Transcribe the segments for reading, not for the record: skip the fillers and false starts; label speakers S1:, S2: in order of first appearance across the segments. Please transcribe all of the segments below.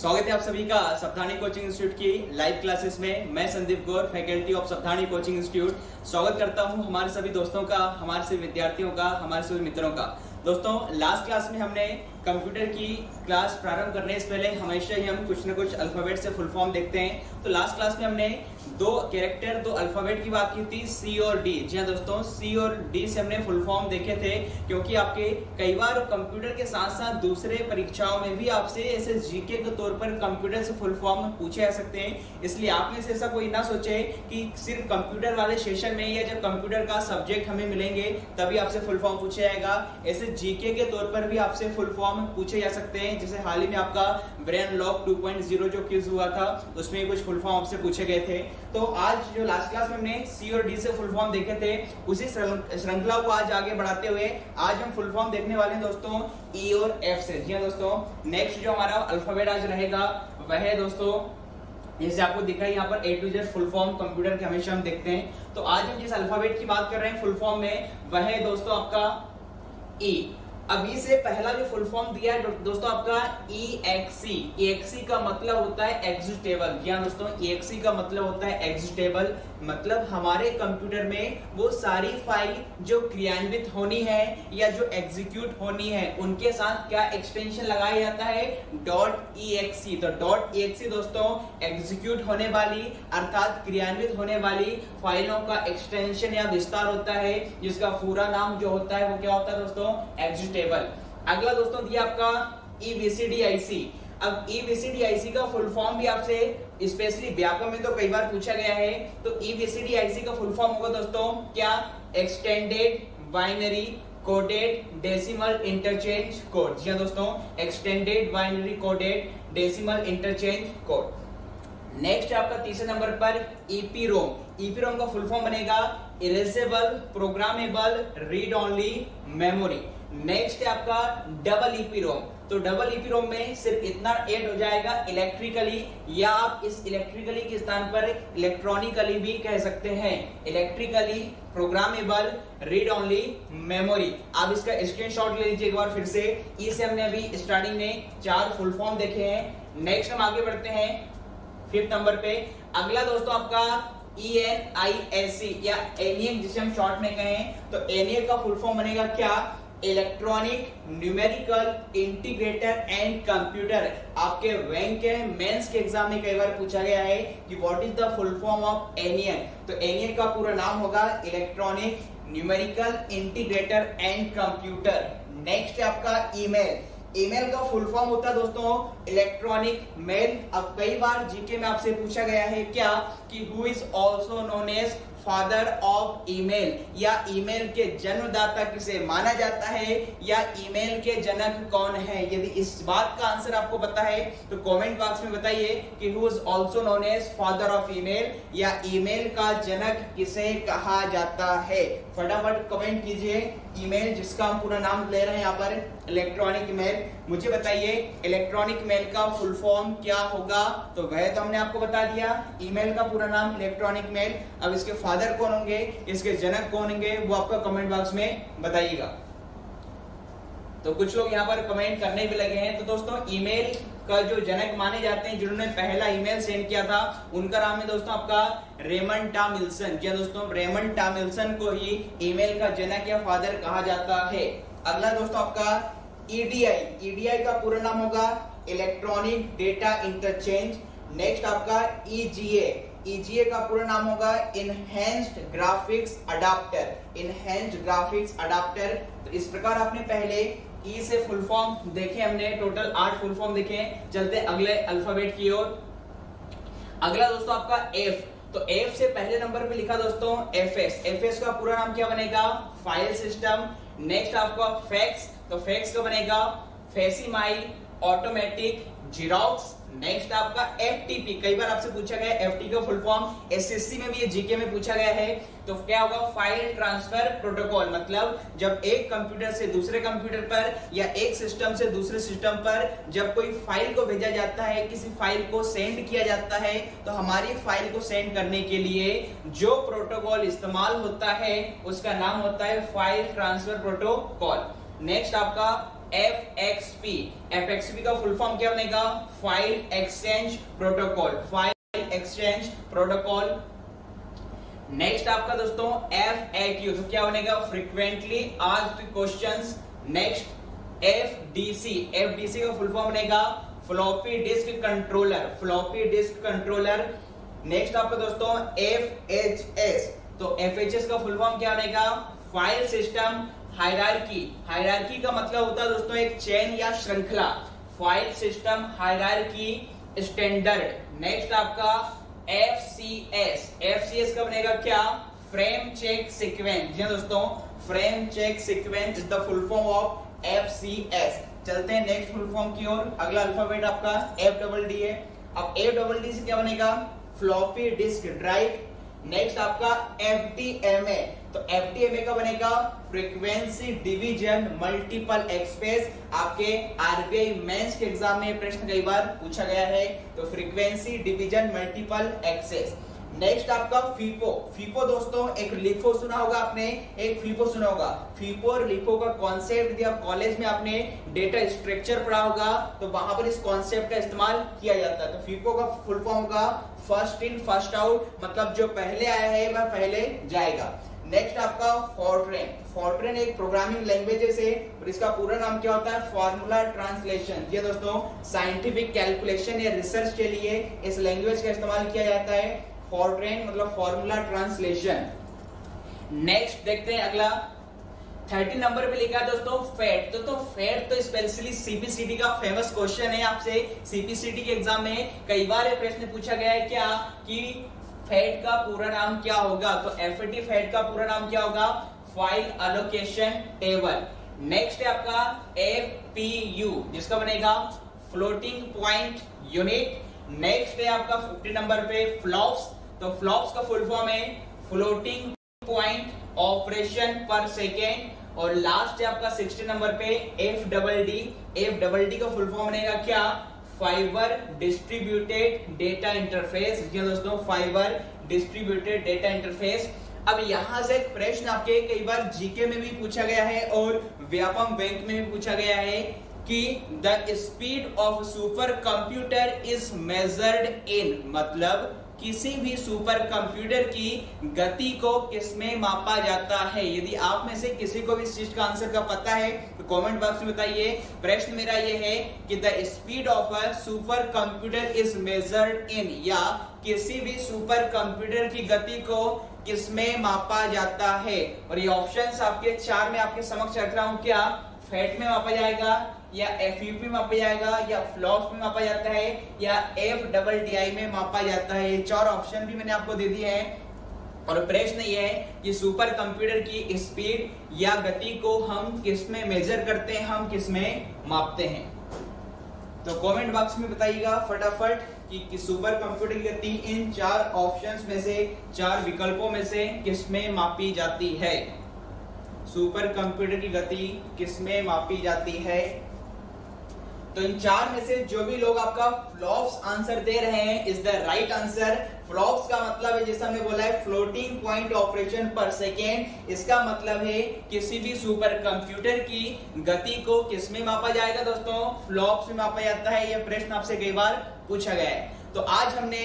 S1: स्वागत है आप सभी का सावधानी कोचिंग इंस्टीट्यूट की लाइव क्लासेस में। मैं संदीप गौर, फैकल्टी ऑफ सावधानी कोचिंग इंस्टीट्यूट, स्वागत करता हूं हमारे सभी दोस्तों का, हमारे सभी विद्यार्थियों का, हमारे सभी मित्रों का। दोस्तों, लास्ट क्लास में हमने कंप्यूटर की क्लास प्रारंभ करने से पहले हमेशा ही हम कुछ न कुछ अल्फाबेट से फुल फॉर्म देखते हैं। तो लास्ट क्लास में हमने दो कैरेक्टर, दो अल्फाबेट की बात की थी, सी और डी। जी हाँ दोस्तों, सी और डी से हमने फुल फॉर्म देखे थे, क्योंकि आपके कई बार कंप्यूटर के साथ साथ दूसरे परीक्षाओं में भी आपसे ऐसे जीके के तौर पर कंप्यूटर से फुल फॉर्म पूछे जा सकते हैं। इसलिए आप में से ऐसा कोई ना सोचे कि सिर्फ कंप्यूटर वाले सेशन में या जब कंप्यूटर का सब्जेक्ट हमें मिलेंगे तभी आपसे फुल फॉर्म पूछा जाएगा। ऐसे जीके के तौर पर भी आपसे फुल फॉर्म पूछे जा सकते हैं। जैसे हाल ही में आपका ब्रेन लॉक 2.0 जो क्विज हुआ था, उसमें कुछ फुल फॉर्म आपसे पूछे गए थे। तो आज जो लास्ट क्लास में हमने सी और डी से फुल फॉर्म देखे थे, उसी श्रृंखला को आज आगे बढ़ाते हुए आज हम फुल फॉर्म देखने वाले हैं दोस्तों ई और एफ से। जी हाँ दोस्तों, नेक्स्ट जो हमारा अल्फाबेट आज रहेगा वह है दोस्तों, जैसे आपको दिखा है यहाँ पर A to Z full form computer के हमेशा हम देखते हैं। तो आज हम जिस अल्फाबेट की बात कर रहे हैं फुल फॉर्म में, वह है दोस्तों आपका ई। अब ई से पहला जो फुल फॉर्म दिया है दोस्तों आपका EXE। EXE का मतलब होता है एग्जीक्यूटेबल। जी हाँ दोस्तों, EXE का मतलब होता है एग्जीक्यूटेबल, मतलब हमारे कंप्यूटर में वो सारी फाइल जो क्रियान्वित होनी है या जो एग्जीक्यूट होनी है, उनके साथ क्या एक्सटेंशन लगाया जाता है, .exe। तो .exe दोस्तों एग्जीक्यूट होने वाली अर्थात क्रियान्वित होने वाली फाइलों का एक्सटेंशन या विस्तार होता है, जिसका पूरा नाम जो होता है वो क्या होता है दोस्तों, एग्जीक्यूटेबल। अगला दोस्तों दिया आपका EBCDIC। अब EBCDIC का फुल फॉर्म भी आपसे स्पेशली व्यापक में तो कई बार पूछा गया है। तो EBCDIC का फुल फॉर्म होगा दोस्तों क्या, extended binary coded decimal interchange code. जी हाँ दोस्तों, extended binary coded decimal interchange code. Next आपका तीसरे नंबर पर EPROM। EPROM का फुल फॉर्म बनेगा erasable programmable read only memory. Next है आपका डबल EPROM। तो डबल EPROM में सिर्फ इतना ऐड हो जाएगा इलेक्ट्रिकली, या आप इस इलेक्ट्रिकली के स्थान पर इलेक्ट्रॉनिकली भी कह सकते हैं। Electrically programmable read only memory. आप इसका स्क्रीनशॉट ले लीजिए एक बार फिर से। ई से हमने अभी स्टार्टिंग में 4 फुल फॉर्म देखे हैं। नेक्स्ट हम आगे बढ़ते हैं 5th नंबर पे। अगला दोस्तों आपका ENIAC या ENIAC जिसे हम शॉर्ट में कहें, तो ENIAC का फुल फॉर्म बनेगा क्या, electronic numerical integrator and computer. आपके बैंक के मेंस के एग्जाम में कई बार पूछा गया है कि what is the full form of ENIAC। तो ENIAC का पूरा नाम होगा electronic numerical integrator and computer. Next है आपका ईमेल। ईमेल का फुल फॉर्म होता है दोस्तों इलेक्ट्रॉनिक मेल। अब कई बार जीके में आपसे पूछा गया है क्या कि who is also known as father of email, या ईमेल के जन्मदाता किसे माना जाता है, या ईमेल के जनक कौन है। यदि इस बात का आंसर आपको पता है तो कमेंट बॉक्स में बताइए कि who is also known as father of email, या ईमेल का जनक किसे कहा जाता है। फटाफट कमेंट कीजिए ईमेल, जिसका हम पूरा नाम ले रहे हैं यहाँ पर इलेक्ट्रॉनिक मेल। मुझे बताइए इलेक्ट्रॉनिक मेल का फुल फॉर्म क्या होगा। तो वह तो हमने आपको बता दिया, ईमेल का पूरा नाम इलेक्ट्रॉनिक मेल। अब इसके फादर कौन होंगे, इसके जनक कौन होंगे, वो आपका कमेंट बॉक्स में बताइएगा। तो कुछ लोग यहाँ पर कमेंट करने भी लगे हैं। तो दोस्तों ईमेल का जो जनक माने जाते हैं, जिन्होंने पहला ईमेल सेंड किया था, उनका नाम है दोस्तों आपका रेमंड टॉमिल्सन। जी दोस्तों, रेमंड टॉमिल्सन को ही ईमेल का जनक या फादर कहा जाता है। अगला दोस्तों आपका EDI। EDI का पूरा नाम होगा इलेक्ट्रॉनिक डेटा इंटरचेंज। नेक्स्ट आपका EGA। EGA का पूरा नाम होगा enhanced graphics adapter. Enhanced graphics adapter. तो इस प्रकार आपने पहले ई से फुल फॉर्म देखे, हमने टोटल 8 फुल फॉर्म देखे। चलते अगले अल्फाबेट की ओर। अगला दोस्तों आपका F। तो F से पहले नंबर पे लिखा दोस्तों FS। FS का पूरा नाम क्या बनेगा, फाइल सिस्टम। नेक्स्ट आपका फैक्स। तो फैक्स का बनेगा फैसिमाइल ऑटोमेटिक जिरोक्स। नेक्स्ट आपका FTP। कई बार आपसे पूछा गया FTP का फुल फॉर्म, SSC में भी ये जीके में पूछा गया है। तो क्या होगा, फाइल ट्रांसफर प्रोटोकॉल। मतलब जब एक कंप्यूटर से दूसरे कंप्यूटर पर या एक सिस्टम से दूसरे सिस्टम पर जब कोई फाइल को भेजा जाता है, किसी फाइल को सेंड किया जाता है, तो हमारी फाइल को सेंड करने के लिए जो प्रोटोकॉल इस्तेमाल होता है उसका नाम होता है फाइल ट्रांसफर प्रोटोकॉल। नेक्स्ट आपका FXP। FXP का फुल फॉर्म क्या बनेगा? File exchange protocol, file exchange protocol. Next आपका दोस्तों FAQ, तो क्या बनेगा? Frequently asked questions. Next FDC, FDC का फुल फॉर्म बनेगा floppy disk controller, floppy disk controller. Next आपका दोस्तों FHS, तो FHS का फुल फॉर्म क्या बनेगा? File system hierarchy. हायरार्की का मतलब होता है दोस्तों एक चेन या श्रृंखला, file system hierarchy standard. Next आपका FCS, FCS का बनेगा क्या? Frame check sequence. जी दोस्तों, frame check sequence is the full form of FCS। चलते हैं नेक्स्ट फुल फॉर्म की ओर। अगला अल्फाबेट आपका FDD है। अब FDD से क्या बनेगा? Floppy disk drive. नेक्स्ट आपका FDMA, तो FDMA का बनेगा फ्रीक्वेंसी डिवीजन मल्टीपल एक्सेस। आपके RBI मेंस के एग्जाम में प्रश्न कई बार पूछा गया है, तो frequency division multiple access. Next आपका फीफो। फीफो दोस्तों एक लिफो सुना होगा आपने, एक फीफो सुना होगा। फीफो और लिफो का कॉन्सेप्ट यदि आप कॉलेज में आपने डेटा स्ट्रक्चर पढ़ा होगा तो वहां पर इस कॉन्सेप्ट का इस्तेमाल किया जाता है। तो फीफो का फुल फॉर्म होगा फर्स्ट इन फर्स्ट आउट, मतलब जो पहले आया है वह पहले जाएगा। नेक्स्ट आपका फॉर्ट्रेन। फॉर्ट्रेन एक प्रोग्रामिंग लैंग्वेज है और इसका पूरा नाम क्या होता है? Formula translation. ये दोस्तों साइंटिफिक कैलकुलेशन या रिसर्च के लिए इस लैंग्वेज का इस्तेमाल किया जाता है। फॉर्ट्रेन मतलब फॉर्मूला ट्रांसलेशन। नेक्स्ट देखते हैं अगला 30 नंबर पे लिखा है दोस्तों फैट। दोस्तों फैट तो स्पेशली सीपीसीटी का फेमस क्वेश्चन है। आपसे सीपीसीटी के एग्जाम में कई बार ये प्रश्न पूछा गया है क्या कि फैट का पूरा नाम क्या होगा? तो एफएटी फैट का पूरा नाम क्या होगा? File allocation table. नेक्स्ट है आपका एफपीयू, जिसका बनेगा फ्लोटिंग पॉइंट यूनिट। नेक्स्ट है आपका 50 नंबर पे फ्लॉप्स। तो फ्लॉप्स का फुल फॉर्म है floating point operation per second. और लास्ट है आपका 60 नंबर पे FDD। FDD का फुल फॉर्म बनेगा क्या? Fibre distributed data interface. जी दोस्तों, फाइबर डिस्ट्रीब्यूटेड डेटा इंटरफेस। अब यहां से एक प्रश्न आपके कई बार जीके में भी पूछा गया है और व्यापम बैंक में भी पूछा गया है कि the speed of super computer is measured in, मतलब किसी भी सुपर कंप्यूटर की गति को किसमें मापा जाता है? यदि आप में से किसी को भी इस चीज का आंसर का पता है तो कमेंट बॉक्स में बताइए। प्रश्न मेरा ये है कि the speed of a super computer is measured in, या किसी भी सुपर कंप्यूटर की गति को किसमें मापा जाता है? और ये ऑप्शंस आपके 4 में आपके समक्ष रख रहा हूं। क्या फैट में मापा जाएगा, या FUP में मापा जाएगा, या फ्लॉप्स में मापा जाता है, या FDDI में मापा जाता है? ये 4 ऑप्शन भी मैंने आपको दे दिए हैं। और प्रश्न ये है कि सुपर कंप्यूटर की स्पीड या गति को हम किसमें मेजर करते हैं, हम किसमें मापते हैं? तो कमेंट बॉक्स में बताइएगा फटाफट कि सुपर कंप्यूटर की गति इन 4 ऑप्शंस में से, 4 विकल्पों में से किसमें मापी जाती है? सुपर कंप्यूटर की गति किसमें मापी जाती है? तो इन 4 में से जो भी लोग आपका फ्लॉप्स आंसर दे रहे हैं is the right answer. Flops का मतलब है, जैसा हमने बोला है, floating point operation per second. इसका मतलब है किसी भी सुपर कंप्यूटर की गति को किसमें मापा जाएगा दोस्तों? फ्लॉप्स में मापा जाता है। यह प्रश्न आपसे कई बार पूछा गया है। तो आज हमने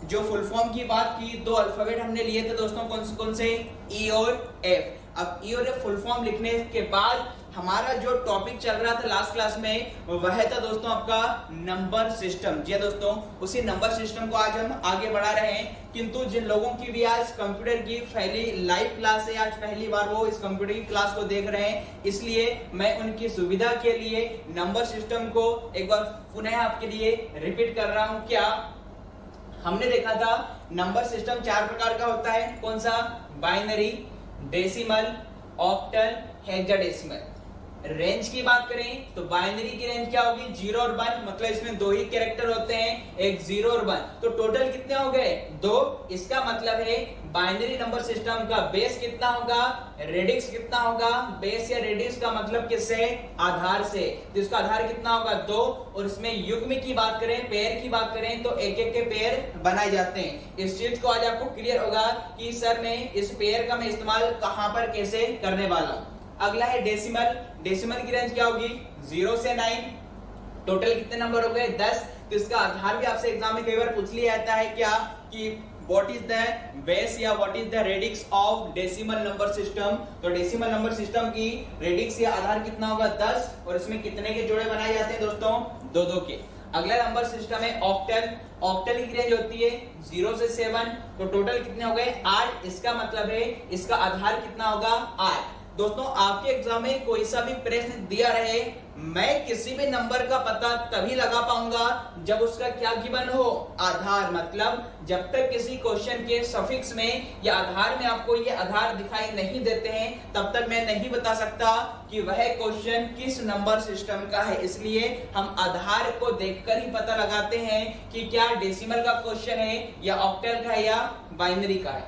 S1: जो फुल फॉर्म की बात की, 2 अल्फाबेट हमने लिए थे दोस्तों, कौन से? ई और एफ। अब ई और एफ फुल फॉर्म लिखने के बाद हमारा जो टॉपिक चल रहा था लास्ट क्लास में वह था दोस्तों आपका नंबर सिस्टम। जी दोस्तों, उसी नंबर सिस्टम को आज हम आगे बढ़ा रहे हैं। किंतु जिन लोगों की भी आज कंप्यूटर की पहली लाइव क्लास है, आज पहली बार वो इस कंप्यूटर की क्लास को देख रहे हैं, इसलिए मैं उनकी सुविधा के लिए नंबर सिस्टम को एक बार पुनः आपके लिए रिपीट कर रहा हूं। क्या हमने देखा था नंबर सिस्टम 4 प्रकार का होता है? कौन सा? Binary, decimal, octal, hexadecimal. Range की बात करें तो बाइनरी की रेंज क्या होगी? 0 और 1, मतलब इसमें 2 ही कैरेक्टर होते हैं, एक 0 और 1। तो टोटल कितने हो गए? 2। इसका मतलब है बाइनरी नंबर सिस्टम का बेस कितना होगा, रेडिक्स कितना होगा? बेस या रेडिक्स का मतलब किससे? आधार से। तो इसका आधार कितना होगा? 2। और इसमें युग्म की बात करें, पेयर की बात करें तो एक एक के पेयर बनाए जाते हैं। इस चीज को आज आपको क्लियर होगा कि सर मैं इस पेयर का मैं इस्तेमाल कहां पर कैसे करने वाला हूं। अगला है डेसिमल। डेसिमल की रेंज क्या होगी? 0 से 9, टोटल कितने नंबर हो गए 10। तो इसका आधार भी आपसे एग्जाम में कई बार पूछ लिया जाता है क्या कि व्हाट इज द बेस या what is the radix of decimal number system. तो डेसिमल नंबर सिस्टम की रेडिक्स या आधार कितना होगा 10, और इसमें कितने के जोड़े बनाए जाते हैं दोस्तों 2-2 के। अगला नंबर सिस्टम है ऑक्टल। ऑक्टल की रेंज होती है 0 से 7, तो टोटल कितने हो गए 8। इसका मतलब है इसका आधार कितना होगा 8। दोस्तों आपके एग्जाम में कोई सा भी प्रश्न दिया रहे, मैं किसी भी नंबर का पता तभी लगा पाऊंगा जब उसका क्या गिवन हो आधार। मतलब जब तक किसी क्वेश्चन के सफिक्स में या आधार में आपको ये आधार दिखाई नहीं देते हैं तब तक मैं नहीं बता सकता कि वह क्वेश्चन किस नंबर सिस्टम का है। इसलिए हम आधार को देखकर ही पता लगाते हैं कि क्या डेसिमल का क्वेश्चन है या ऑक्टल का है या बाइनरी का है।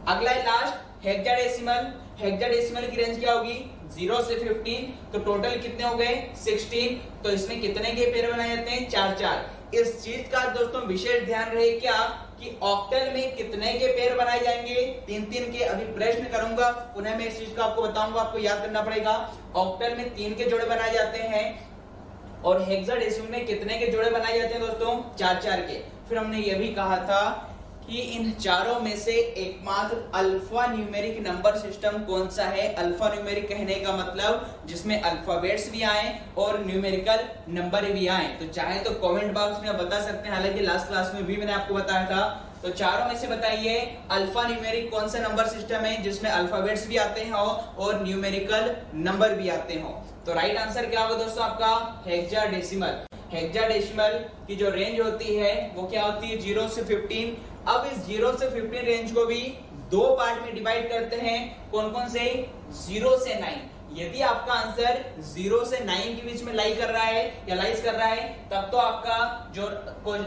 S1: अगला है लास्ट हेक्साडेसिमल। हेक्साडेसिमल की रेंज क्या होगी 0 से 15, तो टोटल कितने हो गए 16। तो इसमें कितने के पेयर बनाए जाते हैं 4-4। इस चीज का दोस्तों विशेष ध्यान रहे क्या कि ऑक्टल में कितने के पेयर बनाए जाएंगे 3-3 के। अभी प्रश्न करूंगा पुनः मैं इस चीज को आपको बताऊंगा, आपको याद करना पड़ेगा। ऑक्टल में 3 के जोड़े बनाए जाते हैं और हेक्साडेसिमल में कितने के जोड़े बनाए जाते हैं दोस्तों 4-4 के। फिर हमने ये भी कहा था कि इन चारों में से एकमात्र अल्फा न्यूमेरिक नंबर सिस्टम कौन सा है। अल्फा न्यूमेरिक कहने का मतलब जिसमें अल्फाबेट्स भी आए और न्यूमेरिकल नंबर भी आए। तो चाहे तो कमेंट बॉक्स में आप बता सकते हैं, हालांकि लास्ट क्लास में भी मैंने आपको बताया था। तो चारों में से बताइए अल्फा न्यूमेरिक कौन सा नंबर सिस्टम है जिसमें अल्फाबेट्स भी आते हैं और न्यूमेरिकल नंबर भी आते हो। तो राइट आंसर क्या होगा दोस्तों आपका हेक्साडेसिमल। हेक्साडेसिमल की जो रेंज होती है वो क्या होती है 0 से 15। अब इस 0 से 15 रेंज को भी 2 पार्ट में डिवाइड करते हैं। कौन कौन से 0 से 9। यदि आपका आंसर 0 से 9 के बीच में लाई कर रहा है या लाइज कर रहा है तब तो आपका जो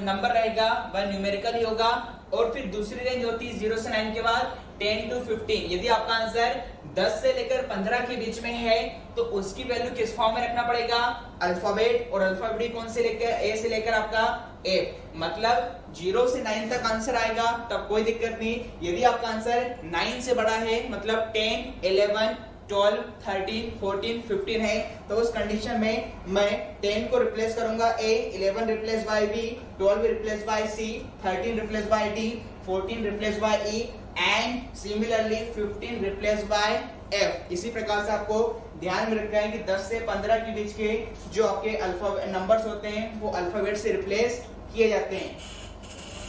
S1: नंबर रहेगा वह न्यूमेरिकल ही होगा। और फिर दूसरी रेंज होती है 0 से 9 के बाद 10 to 15। यदि आपका आंसर 10 से लेकर 15 के बीच में है तो उसकी वैल्यू किस फॉर्म में रखना पड़ेगा अल्फाबेट। और अल्फाबेट कौन से लेकर ए से लेकर आपका एफ, मतलब 0 से 9 तक आंसर आएगा तब कोई दिक्कत नहीं। यदि आपका आंसर 9 से बड़ा है मतलब 10, 11, 12, 13, 14, 15 है तो उस कंडीशन में मैं 10 को रिप्लेस करूंगा A, 11 replace by B, 12 replace by C, 13 replace by D, 14 replace by E and similarly 15 replace by F। इसी प्रकार से आपको ध्यान में रखना है कि 10 से 15 के बीच के जो आपके अल्फाबेट नंबर्स होते हैं वो अल्फाबेट से रिप्लेस किए जाते हैं।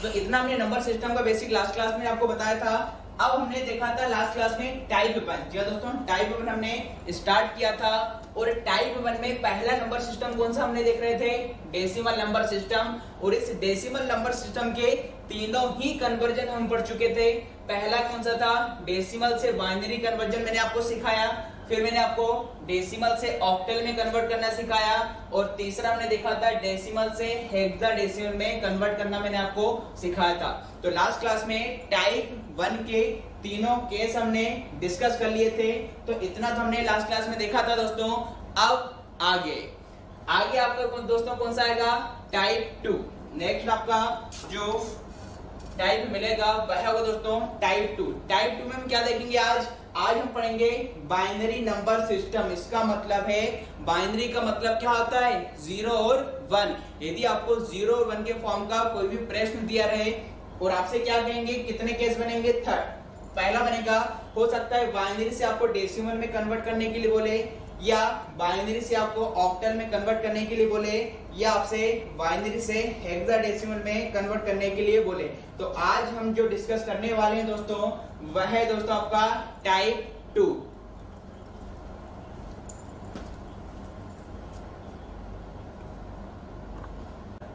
S1: तो इतना हमने नंबर सिस्टम का बेसिक लास्ट क्लास में आपको बताया था। अब हमने देखा था लास्ट क्लास में टाइप 1। जी दोस्तों टाइप 1 हमने स्टार्ट किया था और टाइप 1 में पहला नंबर सिस्टम कौन सा हमने देख रहे थे डेसिमल नंबर सिस्टम। और इस डेसिमल नंबर सिस्टम के तीनों ही कन्वर्जन हम पढ़ चुके थे। पहला कौन सा था डेसिमल से बाइनरी कन्वर्जन मैंने आपको सिखाया। फिर मैंने आपको डेसिमल से ऑक्टल में कन्वर्ट करना सिखाया और तीसरा हमने देखा था डेसिमल से हेक्साडेसिमल में कन्वर्ट करना मैंने आपको सिखाया था। तो लास्ट क्लास में टाइप 1 के तीनों केस हमने डिस्कस कर लिए थे। तो इतना तो हमने लास्ट क्लास में देखा था दोस्तों। अब आगे आपका दोस्तों कौन सा आएगा टाइप 2। नेक्स्ट आपका जो टाइप मिलेगा वह होगा दोस्तों टाइप 2। टाइप 2 में हम क्या देखेंगे आज हम पढ़ेंगे बाइनरी नंबर सिस्टम। इसका मतलब है बाइनरी का मतलब क्या होता है 0 और 1। यदि आपको 0 और 1 के फॉर्म का कोई भी प्रश्न दिया रहे और आपसे क्या कहेंगे कितने केस बनेंगे पहला बनेगा हो सकता है बाइनरी से आपको डेसिमल में कन्वर्ट करने के लिए बोले या बाइनरी से आपको ऑक्टल में कन्वर्ट करने के लिए बोले या आपसे बाइनरी से हेक्साडेसिमल में कन्वर्ट करने के लिए बोले। तो आज हम जो डिस्कस करने वाले हैं दोस्तों वह है दोस्तों आपका टाइप 2।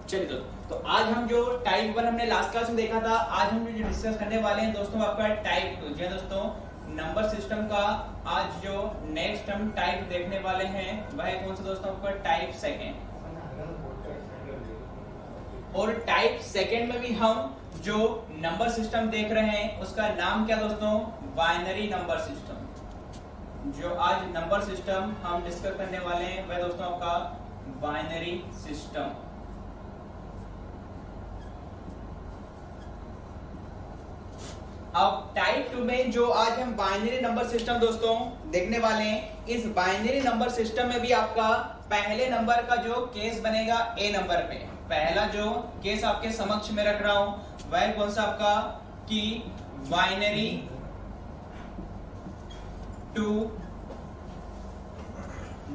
S1: चलिए तो आज हम जो टाइप 1 हमने लास्ट क्लास में देखा था, आज हम जो डिस्कस करने वाले हैं दोस्तों आपका टाइप 2। जी दोस्तों नंबर सिस्टम का आज जो नेक्स्ट हम टाइप देखने वाले हैं वह कौन सा दोस्तों आपका टाइप 2। और टाइप 2 में भी हम जो नंबर सिस्टम देख रहे हैं उसका नाम क्या दोस्तों बाइनरी नंबर सिस्टम। जो आज नंबर सिस्टम हम डिस्कस करने वाले हैं वह दोस्तों आपका बाइनरी सिस्टम। अब टाइप 2 में जो आज हम बाइनरी नंबर सिस्टम दोस्तों देखने वाले हैं, इस बाइनरी नंबर सिस्टम में भी आपका पहले नंबर का जो केस बनेगा ए नंबर पे, पहला जो केस आपके समक्ष में रख रहा हूं वह कौन सा आपका कि बाइनरी टू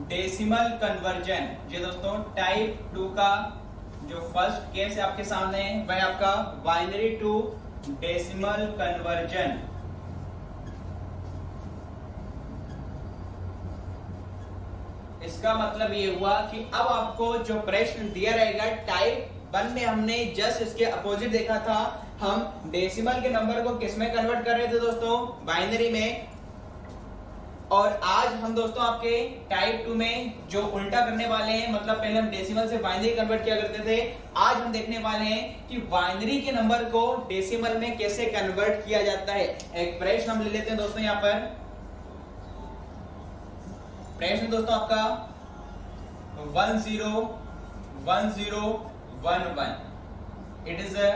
S1: डेसिमल कन्वर्जन। जी दोस्तों, टाइप 2 का जो फर्स्ट केस है आपके सामने वह आपका बाइनरी टू डेसिमल कन्वर्जन। इसका मतलब ये हुआ कि अब आपको जो प्रश्न दिया रहेगा टाइप 1 में हमने जस्ट इसके अपोजिट देखा था, हम डेसिमल के नंबर को किस में कन्वर्ट कर रहे थे दोस्तों, बाइनरी में। और आज हम दोस्तों आपके टाइप 2 में जो उल्टा करने वाले हैं, मतलब पहले हम डेसिमल से बाइनरी कन्वर्ट किया करते थे, आज हम देखने वाले हैं कि बाइनरी के नंबर को डेसिमल में कैसे कन्वर्ट किया जाता है। एक प्रश्न हम ले लेते हैं दोस्तों, यहां पर प्रश्न दोस्तों आपका 101011, it is a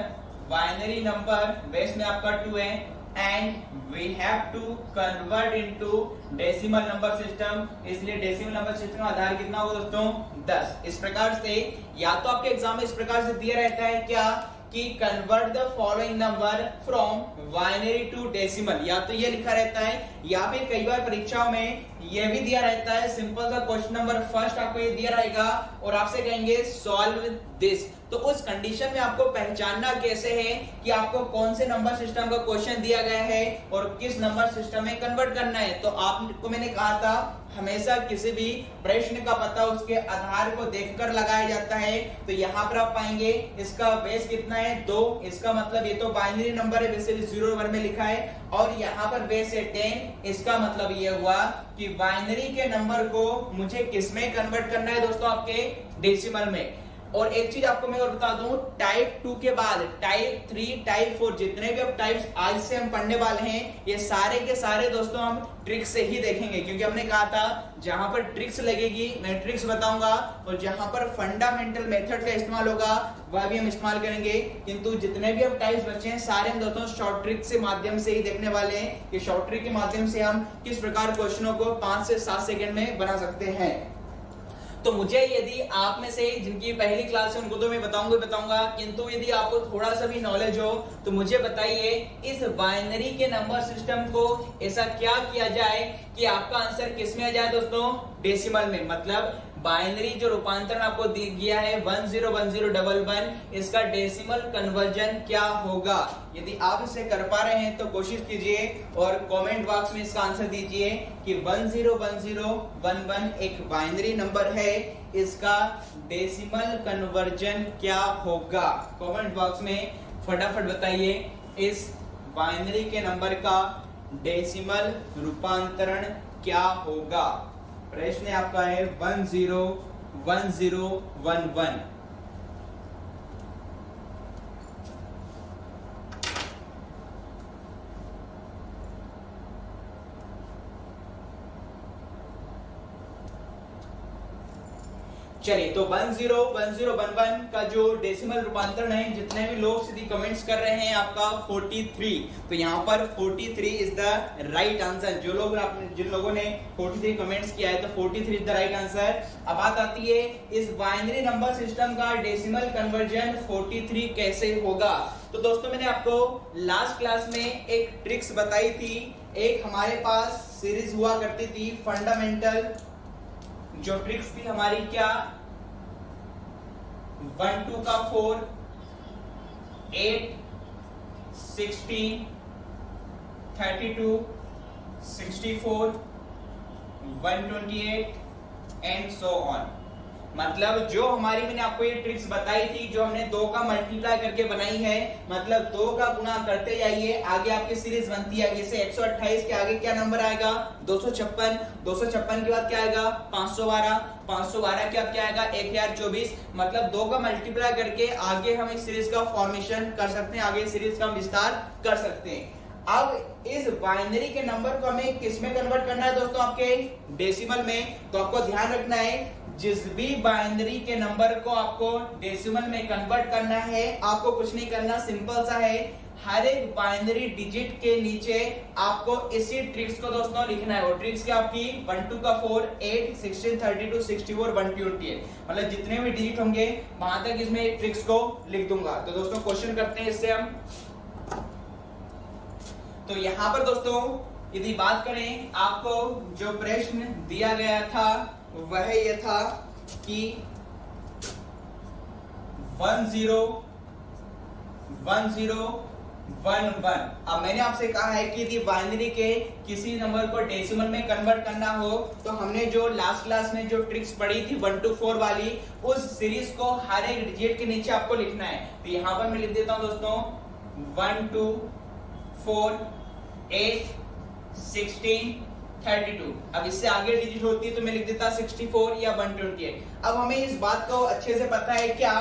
S1: binary number, base में आपका 2 है and we have to convert into decimal number system, इसलिए डेसिमल नंबर सिस्टम का आधार कितना होगा दोस्तों 10। इस प्रकार से या तो आपके एग्जाम में इस प्रकार से दिया रहता है क्या कि convert the following number from binary to decimal, या तो ये लिखा रहता है, या फिर कई बार परीक्षाओं में ये भी दिया रहता है सिंपल सा क्वेश्चन नंबर फर्स्ट आपको ये दिया रहेगा और आपसे कहेंगे सॉल्व दिस। तो उस कंडीशन में आपको पहचानना कैसे है कि आपको कौन से नंबर सिस्टम का क्वेश्चन दिया गया है और किस नंबर सिस्टम में कन्वर्ट करना है। तो आपको मैंने कहा था हमेशा किसी भी प्रश्न का पता उसके आधार को देखकर लगाया जाता है। तो यहाँ पर आप पाएंगे इसका बेस कितना है 2, इसका मतलब ये तो बाइनरी नंबर है, वैसे 0 1 में लिखा है, और यहाँ पर बेस है 10, इसका मतलब ये हुआ कि बाइनरी के नंबर को मुझे किस में कन्वर्ट करना है दोस्तों, आपके डेसिमल में। और एक चीज आपको मैं और बता दूं, टाइप 2 के बाद टाइप 3, टाइप 4 जितने भी अब टाइप्स आज से हम पढ़ने वाले हैं, ये सारे के सारे दोस्तों हम ट्रिक्स से ही देखेंगे, क्योंकि हमने कहा था जहां पर ट्रिक्स लगेगी मैं ट्रिक्स बताऊंगा और जहां पर फंडामेंटल मेथड का इस्तेमाल होगा वह भी हम इस्तेमाल करेंगे। किंतु जितने भी अब टाइप्स बचे हैं सारे हम दोस्तों शॉर्ट ट्रिक से माध्यम से ही देखने वाले हैं कि शॉर्ट ट्रिक के माध्यम से हम किस प्रकार क्वेश्चनों को 5 से 7 सेकंड में बना सकते हैं। तो मुझे यदि आप में से जिनकी पहली क्लास है उनको तो मैं बताऊंगा, किंतु यदि आपको थोड़ा सा भी नॉलेज हो तो मुझे बताइए इस बाइनरी के नंबर सिस्टम को ऐसा क्या किया जाए कि आपका आंसर किस में आ जाए दोस्तों, डेसिमल में। मतलब बाइनरी जो रूपांतरण आपको दिया है 101011, इसका डेसिमल कन्वर्जन क्या होगा। यदि आप इसे कर पा रहे हैं तो कोशिश कीजिए और कमेंट बॉक्स में इसका आंसर दीजिए कि 101011 एक बाइनरी नंबर है, इसका डेसिमल कन्वर्जन क्या होगा। कमेंट बॉक्स में फटाफट बताइए इस बाइनरी के नंबर का डेसिमल रूपांतरण क्या होगा। प्रश्न आपका है 101011। चलिए, तो 101011 का जो डेसिमल रूपांतरण है, जितने भी लोग सीधी कमेंट्स कर रहे हैं आपका 43, तो यहाँ पर 43 इज द राइट आंसर। जिन लोगों ने 43 कमेंट्स किया है तो 43 इज द राइट आंसर। अब बात आती है इस बाइनरी नंबर सिस्टम का डेसिमल कन्वर्जन 43 कैसे होगा। तो दोस्तों मैंने आपको लास्ट क्लास में एक ट्रिक्स बताई थी, एक हमारे पास सीरीज हुआ करती थी फंडामेंटल, जो ट्रिक्स थी हमारी क्या 1 2 का 4, 8, 16, 32, 64, 128 एंड सो ऑन। मतलब जो हमारी मैंने आपको ये ट्रिक्स बताई थी, जो हमने 2 का मल्टीप्लाई करके बनाई है, मतलब 2 का गुणा करते जाइए, आगे आपकी सीरीज बनती है। जैसे 128 के आगे क्या नंबर आएगा 256, 256 के बाद क्या आएगा 512, 512 के बाद क्या आएगा 1024। मतलब 2 का मल्टीप्लाई करके आगे हम इस सीरीज का फॉर्मेशन कर सकते हैं, आगे सीरीज का विस्तार कर सकते हैं। अब इस बाइनरी के नंबर को हमें किस में कन्वर्ट करना है दोस्तों, आपके डेसिमल में। तो आपको ध्यान रखना है जिस भी बाइनरी के नंबर को आपको डेसिमल में कन्वर्ट करना है, आपको कुछ नहीं करना, सिंपल सा है। हर एक बाइनरी डिजिट के नीचे आपको इसी ट्रिक्स को दोस्तों लिखना है। और ट्रिक्स क्या आपकी 1 2 का 4, 8, 16, 32, 64, 128, मतलब जितने भी डिजिट होंगे वहां तक इसमें ट्रिक्स को लिख दूंगा। तो दोस्तों क्वेश्चन करते हैं इससे हम। तो यहाँ पर दोस्तों यदि बात करें, आपको जो प्रश्न दिया गया था वह यह था कि 10 10 1 1। अब मैंने आपसे कहा है कि यदि बाइनरी के किसी नंबर को डेसिमल में कन्वर्ट करना हो तो हमने जो लास्ट क्लास में जो ट्रिक्स पढ़ी थी 1 to 4 वाली, उस सीरीज को हर एक डिजिट के नीचे आपको लिखना है। तो यहां पर मैं लिख देता हूं दोस्तों 1 2 4 8 16 32। अब इससे आगे डिजिट होती है तो मैं लिख देता 64 या 128। अब हमें इस बात को अच्छे से पता है क्या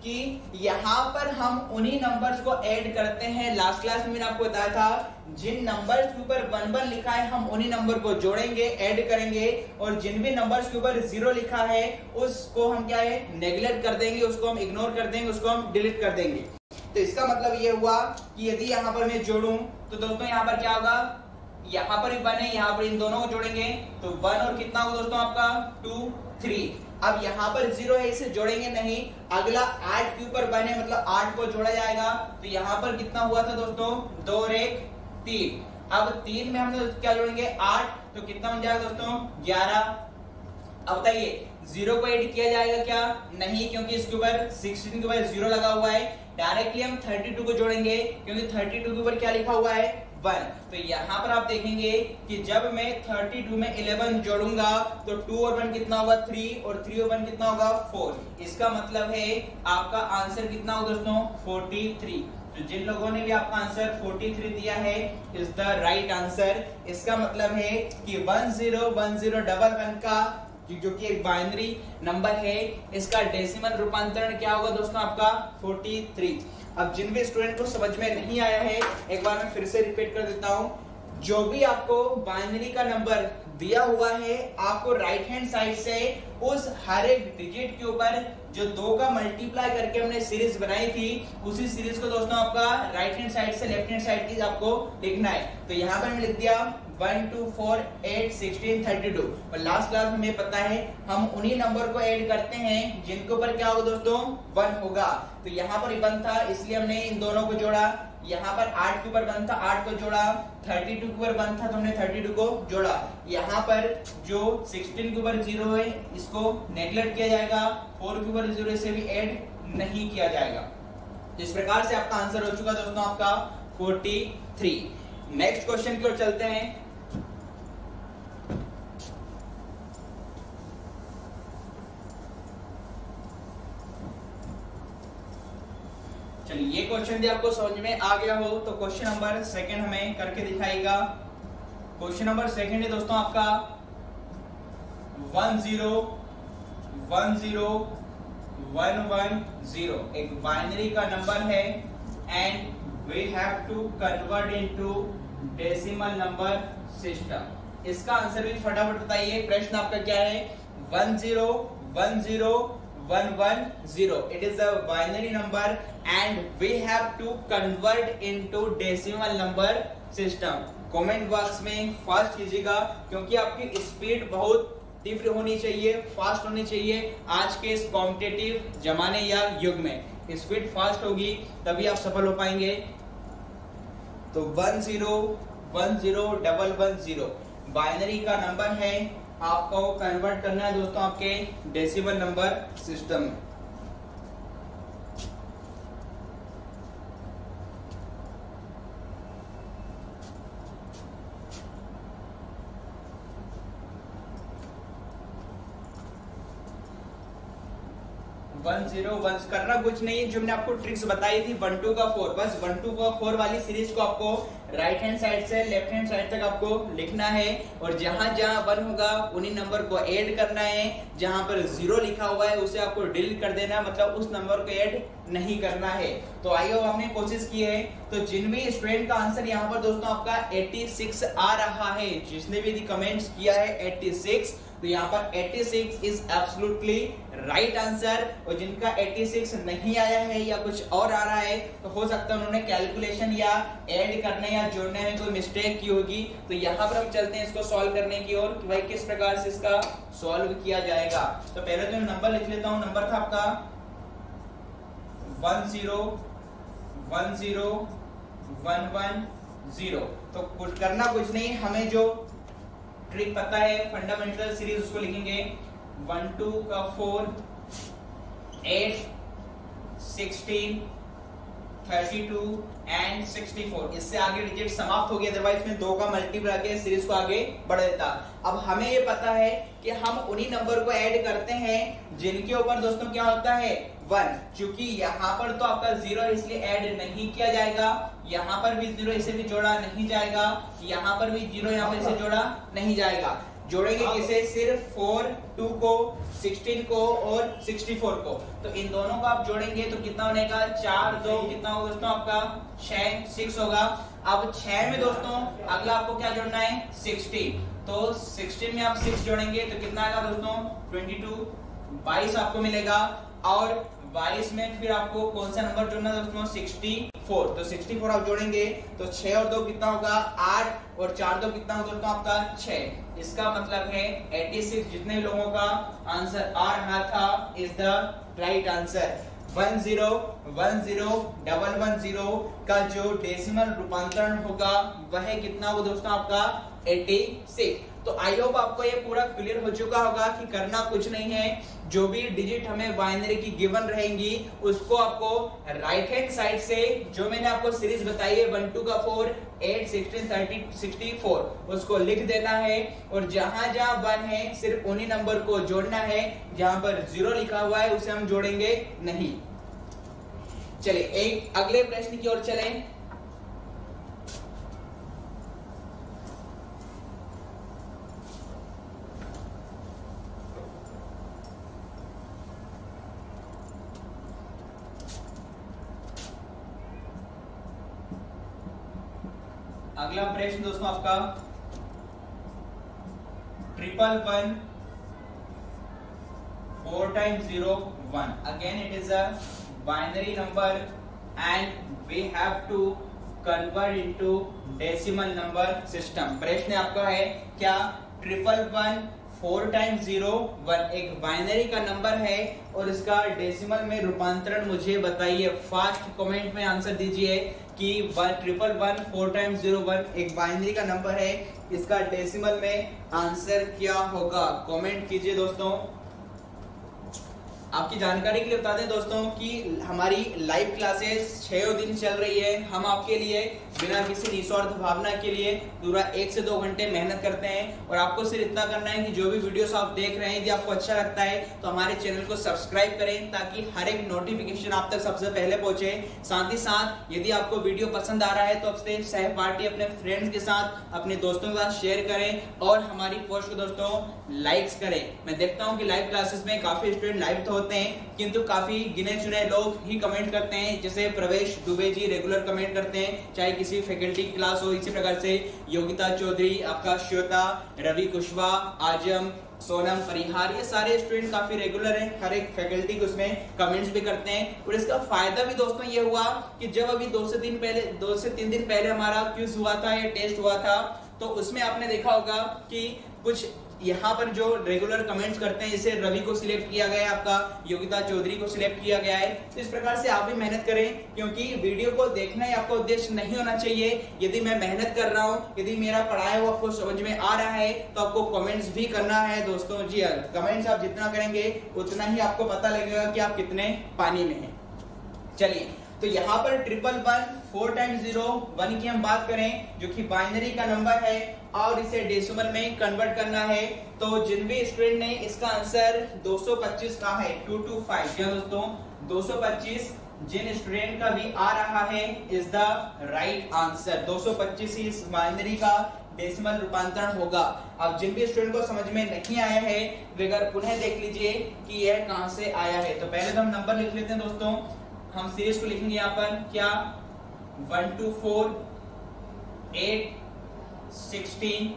S1: कि यहाँ पर हम उन्हीं नंबर्स को ऐड करते हैं। लास्ट क्लास में मैंने आपको बताया था जिन नंबर्स के ऊपर 1 1 लिखा है हम उन्हीं नंबर को जोड़ेंगे, ऐड करेंगे, और जिन भी नंबर्स के ऊपर 0 लिखा है उसको हम क्या है नेग्लेक्ट कर देंगे, उसको हम इग्नोर कर देंगे, उसको हम डिलीट कर देंगे। तो इसका मतलब ये हुआ कि यदि यहाँ पर मैं जोड़ूं तो दोस्तों यहाँ पर क्या होगा, यहाँ पर भी 1 है, यहाँ पर इन दोनों को जोड़ेंगे तो 1 और कितना होगा दोस्तों आपका 2 3। अब यहाँ पर 0 है, इसे जोड़ेंगे नहीं। अगला 8 के ऊपर 1 है, मतलब 8 को जोड़ा जाएगा। तो यहाँ पर कितना हुआ था दोस्तों 2 और 1 3। अब 3 में हम क्या जोड़ेंगे 8, तो कितना बन जाएगा दोस्तों 11। अब बताइए 0 को ऐड किया जाएगा क्या, नहीं, क्योंकि इसके ऊपर 16 के ऊपर 0 लगा हुआ है। डायरेक्टली हम 32 को जोड़ेंगे क्योंकि 32 के ऊपर क्या लिखा हुआ है 1। तो यहाँ पर आप देखेंगे कि जब मैं 32 में 11 जोड़ूंगा तो 2 और 1 कितना होगा 3, और 3 और 1 कितना होगा 4। इसका मतलब है आपका आंसर कितना होगा दोस्तों 43। तो जिन लोगों ने भी आपका आंसर 43 दिया है इज द राइट आंसर। इसका मतलब है कि 101011 का जो कि एक बाइनरी नंबर है, इसका डेसिमल रूपांतरण क्या होगा दोस्तों आपका 43। अब जिन भी स्टूडेंट को समझ में नहीं आया है एक बार मैं फिर से रिपीट कर देता हूं। जो भी आपको बाइनरी का नंबर दिया हुआ है, आपको राइट हैंड साइड से उस हर एक डिजिट के ऊपर जो 2 का मल्टीप्लाई करके हमने सीरीज बनाई थी, उसी सीरीज को दोस्तों आपका राइट हैंड साइड से लेफ्ट हैंड साइड की आपको लिखना है। तो यहाँ पर मैं लिख दिया 1 2 4 8 16 32। और लास्ट क्लास में हमें पता है हम उन्हीं नंबर को ऐड करते हैं जिनके ऊपर क्या होगा दोस्तों 1 होगा। तो यहाँ पर 1 था इसलिए हमने इन दोनों को जोड़ा। यहाँ पर 8 के ऊपर 1 था, 8 को जोड़ा। 32 के ऊपर 1 था तो हमने 32 को जोड़ा। यहाँ पर जो 16 के ऊपर 0 है इसको नेग्लेक्ट किया जाएगा, 4 के ऊपर 0 इसे भी ऐड नहीं किया जाएगा। तो इस प्रकार से आपका आंसर हो चुका दोस्तों आपका 43। नेक्स्ट क्वेश्चन की ओर चलते हैं। चलिए ये क्वेश्चन भी आपको समझ में आ गया हो तो क्वेश्चन नंबर 2 हमें करके दिखाएगा। क्वेश्चन नंबर 2 है दोस्तों आपका 10 10 110 एक बाइनरी का नंबर है and we have to convert into decimal number system. इसका आंसर भी फटाफट बताइए। प्रश्न आपका क्या है 10 10 110। It is a binary number and we have to convert into decimal number system। Comment box में फास्ट कीजिएगा क्योंकि आपकी स्पीड बहुत तीव्र होनी चाहिए, फास्ट होनी चाहिए। आज के इस कॉम्पिटिटिव जमाने या युग में स्पीड फास्ट होगी तभी आप सफल हो पाएंगे। तो 10 10 110 बाइनरी का नंबर है, आपको कन्वर्ट करना है दोस्तों आपके डेसिमल नंबर सिस्टम में। करना कुछ नहीं, जो मैंने आपको ट्रिक्स बताई थी 1 2 का 4, बस 1 2 का 4 वाली सीरीज को आपको राइट हैंड साइड से लेफ्ट हैंड साइड तक आपको लिखना है और जहां जहां 1 होगा उन्हीं नंबर को ऐड करना है। जहां पर 0 लिखा हुआ है उसे आपको डिलीट कर देना, मतलब उस नंबर को ऐड नहीं करना है। तो आइए हमने कोशिश की है, तो जिन भी स्टूडेंट का आंसर यहाँ पर दोस्तों आपका 86 आ रहा है, जिसने भी कमेंट्स किया है 86, तो यहाँ पर 86 इज एब्सोल्युटली राइट आंसर। और जिनका 86 नहीं आया है या कुछ और आ रहा है, तो हो सकता है उन्होंने कैलकुलेशन या ऐड करने या जोड़ने में कोई मिस्टेक की होगी। तो यहाँ पर हम चलते हैं इसको सॉल्व करने की ओर कि भाई किस प्रकार से इसका सॉल्व किया जाएगा। तो पहले तो मैं नंबर लिख लेता हूँ। नंबर था आपका 1010110। तो कुछ करना कुछ नहीं, हमें जो ट्रिक पता है फंडामेंटल सीरीज, उसको लिखेंगे 1 2 का 4 8 16 32 एंड 64। इससे आगे डिजिट समाप्त हो गया, अदरवाइज में 2 का मल्टीपल आके सीरीज को आगे बढ़ देता। अब हमें ये पता है कि हम उन्हीं नंबर को ऐड करते हैं जिनके ऊपर दोस्तों क्या होता है 1। क्योंकि यहाँ पर तो आपका 0 है इसलिए ऐड नहीं किया जाएगा, यहाँ पर भी 0 इसे भी जोड़ा नहीं जाएगा, यहाँ पर भी 0 यहाँ पर इसे जोड़ा नहीं जाएगा। जोड़ेंगे किसे? सिर्फ 4 2 को 16 को और 64 को। तो इन दोनों को आप जोड़ेंगे तो कितना बनेगा? 4 2 कितना होगा दोस्तों आपका 6 होगा। अब 6 में दोस्तों अगला आपको क्या जोड़ना है? 60। तो 16 में आप 6 जोड़ेंगे तो कितना आएगा दोस्तों? 22 22 आपको मिलेगा। और 22 में फिर आपको कौन सा नंबर जोड़ना है दोस्तों? 64। तो 64 आप जोड़ेंगे तो 6 और 2 कितना होगा? 8 और 4 2 कितना होगा दोस्तों आपका? 6। इसका मतलब है 86 जितने लोगों का आंसर आ रहा था इज द राइट आंसर। 10101110 का जो डेसिमल रूपांतरण होगा वह कितना हो दोस्तों आपका? 86। तो आई होप आपको ये पूरा क्लियर हो चुका होगा कि करना कुछ नहीं है, जो भी डिजिट हमें बाइनरी की गिवन रहेंगी उसको आपको राइट हैंड साइड से जो मैंने आपको सीरीज बताई है 1 2 का 4 8 16 30 64 उसको लिख देना है। और जहां जहां 1 है सिर्फ उन्हीं नंबर को जोड़ना है, जहां पर 0 लिखा हुआ है उसे हम जोड़ेंगे नहीं। चलिए एक अगले प्रश्न की ओर चलें। अगला प्रश्न दोस्तों आपका 111 4 times 0 1। Again it is a binary number and we have to convert into decimal number system। प्रश्न आपका है क्या 111 4 times 0 1 एक बाइनरी का नंबर है और इसका डेसिमल में रूपांतरण मुझे बताइए। फास्ट कमेंट में आंसर दीजिए कि 111 4 times 0 1 एक बाइनरी का नंबर है, इसका डेसिमल में आंसर क्या होगा? कमेंट कीजिए दोस्तों। आपकी जानकारी के लिए बता दें दोस्तों कि हमारी लाइव क्लासेस 6 दिन चल रही है। हम आपके लिए बिना किसी निस्वार्थ भावना के लिए पूरा 1 से 2 घंटे मेहनत करते हैं और आपको सिर्फ इतना करना है कि जो भी वीडियोस आप देख रहे हैं यदि आपको अच्छा लगता है तो हमारे चैनल को सब्सक्राइब करें ताकि हर एक नोटिफिकेशन आप तक सबसे पहले पहुंचे। साथ ही साथ यदि आपको वीडियो पसंद आ रहा है तो अपने सहपाठी अपने फ्रेंड्स के साथ अपने दोस्तों के साथ शेयर करें और हमारी पोस्ट को दोस्तों लाइक्स करें। मैं देखता हूँ कि लाइव क्लासेस में काफी स्टूडेंट लाइव तो होते हैं किंतु काफी गिने चुने लोग ही कमेंट करते हैं, जैसे प्रवेश दुबे जी रेगुलर कमेंट करते हैं चाहे किसी फैकल्टी क्लास हो। इसी प्रकार से योगिता चौधरी, आपका श्वेता, रवि कुशवाहा, आजम, सोनम परिहार, ये सारे स्टूडेंट काफी रेगुलर हैं, हर एक फैकल्टी को उसमें कमेंट्स भी करते हैं। और इसका फायदा भी दोस्तों ये हुआ कि जब अभी 2 से 3 दिन पहले हमारा क्विज हुआ था या टेस्ट हुआ था तो उसमें आपने देखा होगा कि कुछ यहाँ पर जो रेगुलर कमेंट्स करते हैं जैसे रवि को सिलेक्ट किया गया है, आपका योगिता चौधरी को सिलेक्ट किया गया है। तो इस प्रकार से आप भी मेहनत करें क्योंकि वीडियो को देखना ही आपका उद्देश्य नहीं होना चाहिए। यदि मैं मेहनत कर रहा हूँ, यदि मेरा पढ़ाया हुआ आपको समझ में आ रहा है तो आपको कमेंट्स भी करना है दोस्तों। जी हाँ, कमेंट्स आप जितना करेंगे उतना ही आपको पता लगेगा कि आप कितने पानी में हैं। चलिए तो यहाँ पर 111 4 times 0 1 की हम बात करें जो कि बाइनरी का नंबर है और इसे डेसिमल में कन्वर्ट करना है तो जिन भी स्टूडेंट ने इसका आंसर 225 का है 225 क्या दोस्तों 225 जिन स्टूडेंट का भी आ रहा है इज द राइट आंसर। 225 इस बाइनरी का डेसिमल रूपांतरण होगा। अब जिन भी स्टूडेंट को समझ में नहीं आया है वे अगर पुनः देख लीजिए कि यह कहां से आया है। तो पहले तो हम नंबर लिख लेते हैं दोस्तों हम सीरीज को लिखेंगे यहाँ पर क्या 1 to 4 8 16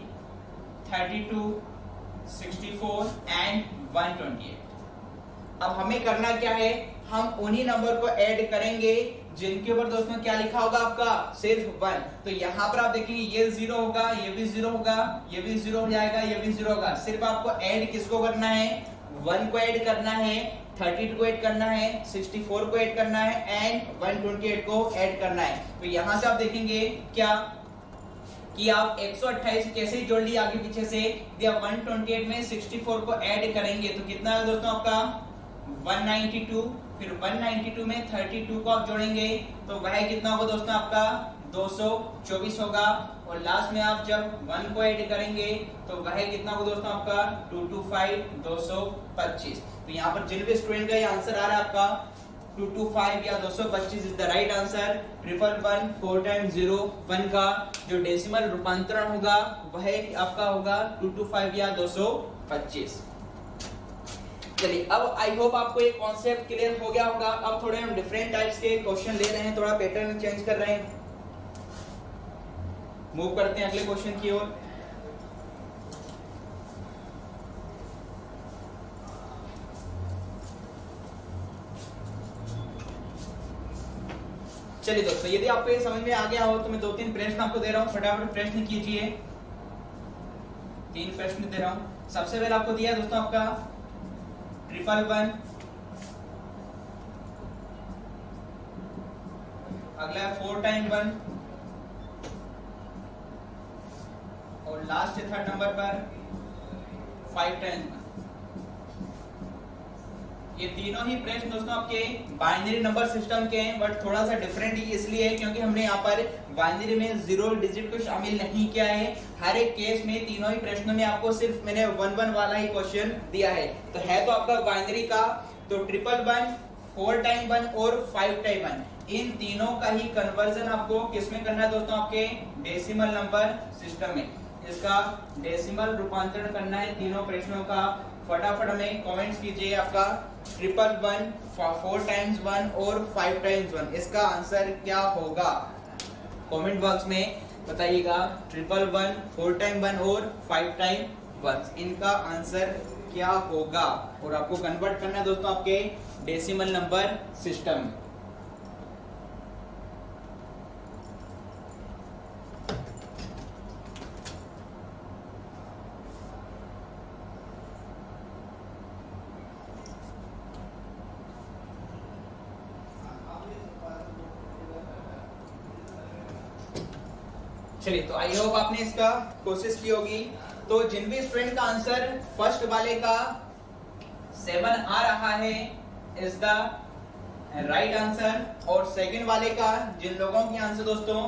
S1: 32 64 एंड 128। अब हमें करना क्या है, हम उन्हीं नंबर को ऐड करेंगे जिनके ऊपर दोस्तों क्या लिखा होगा आपका सिर्फ 1। तो यहाँ पर आप देखेंगे ये 0 होगा, ये भी 0 होगा, ये भी 0 हो जाएगा, ये भी 0 होगा। सिर्फ आपको ऐड किसको करना है, 1 को ऐड करना है, 32 को ऐड करना है, 64 को ऐड करना है एंड 128 को ऐड करना है। तो यहां से आप देखेंगे क्या कि आप 128 कैसे ही जोड़ लिया आगे पीछे से, दिया 128 में 64 को ऐड करेंगे तो कितना है दोस्तों आपका 192, फिर 192 में 32 को आप जोड़ेंगे तो वह कितना होगा दोस्तों आपका 224 होगा, और लास्ट में आप जब 1 को ऐड करेंगे तो वह कितना होगा दोस्तों आपका 225 225। तो यहाँ पर जिन भी स्टूडेंट का ये आंसर आ रहा है आपका 225 या 225 is the right answer. 111 4 times 0 1 का जो डेसिमल रूपांतरण होगा वह आपका होगा 225 या 225। चलिए अब आई होप आपको ये कॉन्सेप्ट क्लियर हो गया होगा। अब थोड़े हम डिफरेंट टाइप्स के क्वेश्चन ले रहे हैं, थोड़ा पैटर्न चेंज कर रहे हैं। मूव करते हैं अगले क्वेश्चन की ओर। चलिए दोस्तों, यदि आपको ये समझ में आ गया हो तो मैं 2-3 प्रश्न आपको दे रहा हूं, फटाफट प्रश्न कीजिए। 3 प्रश्न दे रहा हूं। सबसे पहले आपको दिया दोस्तों आपका 111, अगला 4 टाइम 1 और लास्ट है 3rd नंबर पर 5 टाइम 1। ये तीनों ही प्रश्न दोस्तों आपके बाइनरी नंबर सिस्टम के हैं, बट थोड़ा सा डिफरेंट इसलिए है क्योंकि हमने यहाँ पर बाइनरी में 0 डिजिट को शामिल नहीं किया है। हर एक केस में तीनों ही प्रश्नों में आपको सिर्फ मैंने 1-1 वाला ही क्वेश्चन दिया है। तो है तो आपका बाइनरी का, तो 111 4 टाइम 1 और 5 टाइम 1 इन तीनों का ही कन्वर्जन आपको किसमें करना है दोस्तों, आपके डेसिमल नंबर सिस्टम में। इसका डेसिमल रूपांतरण करना है तीनों प्रश्नों का। फटाफट हमें कमेंट्स कीजिए आपका 111 4 टाइम्स 1 और 5 टाइम्स 1 इसका आंसर क्या होगा, कमेंट बॉक्स में बताइएगा। 111 4 टाइम 1 और 5 टाइम 1 इनका आंसर क्या होगा, और आपको कन्वर्ट करना है दोस्तों आपके डेसिमल नंबर सिस्टम। चलिए, तो आई होप आपने इसका कोशिश की होगी। तो जिन भी स्टूडेंट का आंसर फर्स्ट वाले का 7 आ रहा है इज द राइट आंसर, और सेकंड वाले का जिन लोगों के आंसर दोस्तों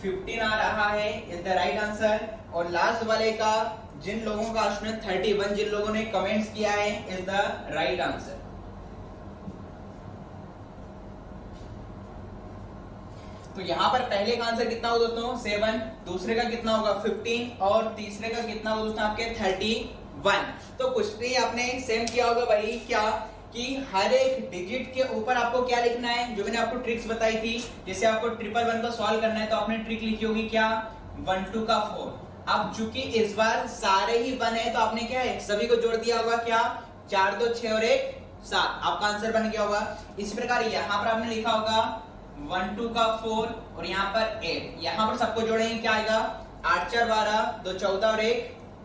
S1: 15 आ रहा है इज द राइट आंसर, और लास्ट वाले का जिन लोगों का स्टूडेंट 31 जिन लोगों ने कमेंट्स किया है इज द राइट आंसर। तो यहाँ पर पहले का आंसर कितना होगा दोस्तों 7, दूसरे का कितना होगा 15 और तीसरे का कितना होगा दोस्तों आपके 31। तो कुछ नहीं आपने सेम किया होगा भाई, क्या कि हर एक डिजिट के ऊपर आपको क्या लिखना है, जो मैंने आपको ट्रिक्स बताई थी। जैसे आपको 111 को सॉल्व करना है तो आपने ट्रिक लिखी होगी क्या 1 2 का 4। अब चूंकि इस बार सारे ही 1 है तो आपने क्या है सभी को जोड़ दिया होगा, क्या 4 2 6 और 1 7, आपका आंसर बन गया होगा। इसी प्रकार यहाँ पर आपने लिखा होगा 1 2 का 4 और यहाँ पर 8, यहाँ पर सबको जोड़ेंगे क्या आएगा 8 4 12 2 14 और 1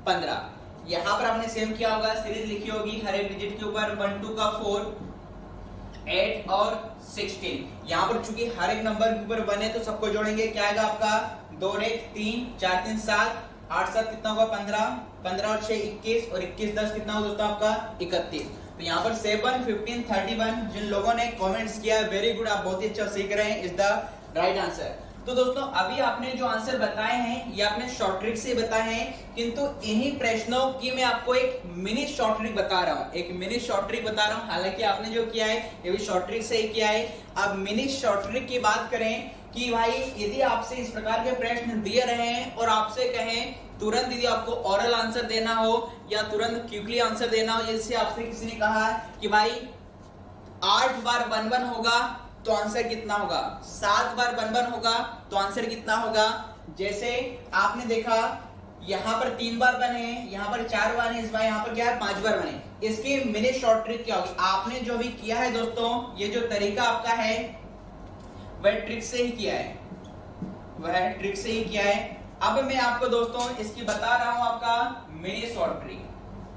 S1: 15। यहाँ पर आपने सेम किया होगा, सीरीज लिखी होगी हर एक डिजिट के ऊपर 1 2 का 4 8 और 16। यहाँ पर चूंकि हर एक नंबर के ऊपर 1 है तो सबको जोड़ेंगे क्या आएगा आपका 2 और 1 3 4 3 7 8 7 कितना होगा 15 15 और 6 21 और 21 10 कितना होगा दोस्तों आपका 31। तो यहाँ पर 7 15 31 जिन लोगों ने कमेंट्स किया वेरी गुड, आप बहुत ही अच्छा सीख रहे हैं, इज द राइट आंसर। तो दोस्तों अभी आपने जो आंसर बताए हैं ये आपने शॉर्ट ट्रिक से बताए हैं, किंतु इन्हीं प्रश्नों की मैं आपको एक मिनी शॉर्ट ट्रिक बता रहा हूँ, एक मिनी शॉर्ट ट्रिक बता रहा हूँ। हालांकि आपने जो किया है ये भी शॉर्ट ट्रिक से ही किया है। अब मिनी शॉर्ट ट्रिक की बात करें कि भाई यदि आपसे इस प्रकार के प्रश्न दिए रहे हैं और आपसे कहें तुरंत यदि आपको ओरल आंसर देना हो या तुरंत क्विकली आंसर देना हो, जैसे आपसे किसी ने कहा कि भाई 8 बार 1 1 होगा तो आंसर कितना होगा, 7 बार 1 1 होगा तो आंसर कितना होगा। जैसे आपने देखा यहाँ पर 3 बार 1 है, यहाँ पर 4 बार है, इस बार यहाँ पर क्या है 5 बार 1 है। इसकी मिनी शॉर्ट ट्रिक क्या होगी, आपने जो भी किया है दोस्तों, ये जो तरीका आपका है वह ट्रिक से ही किया है, वह ट्रिक से ही किया है। अब मैं आपको दोस्तों इसकी बता रहा हूं आपका मिनी शॉर्ट ट्रिक,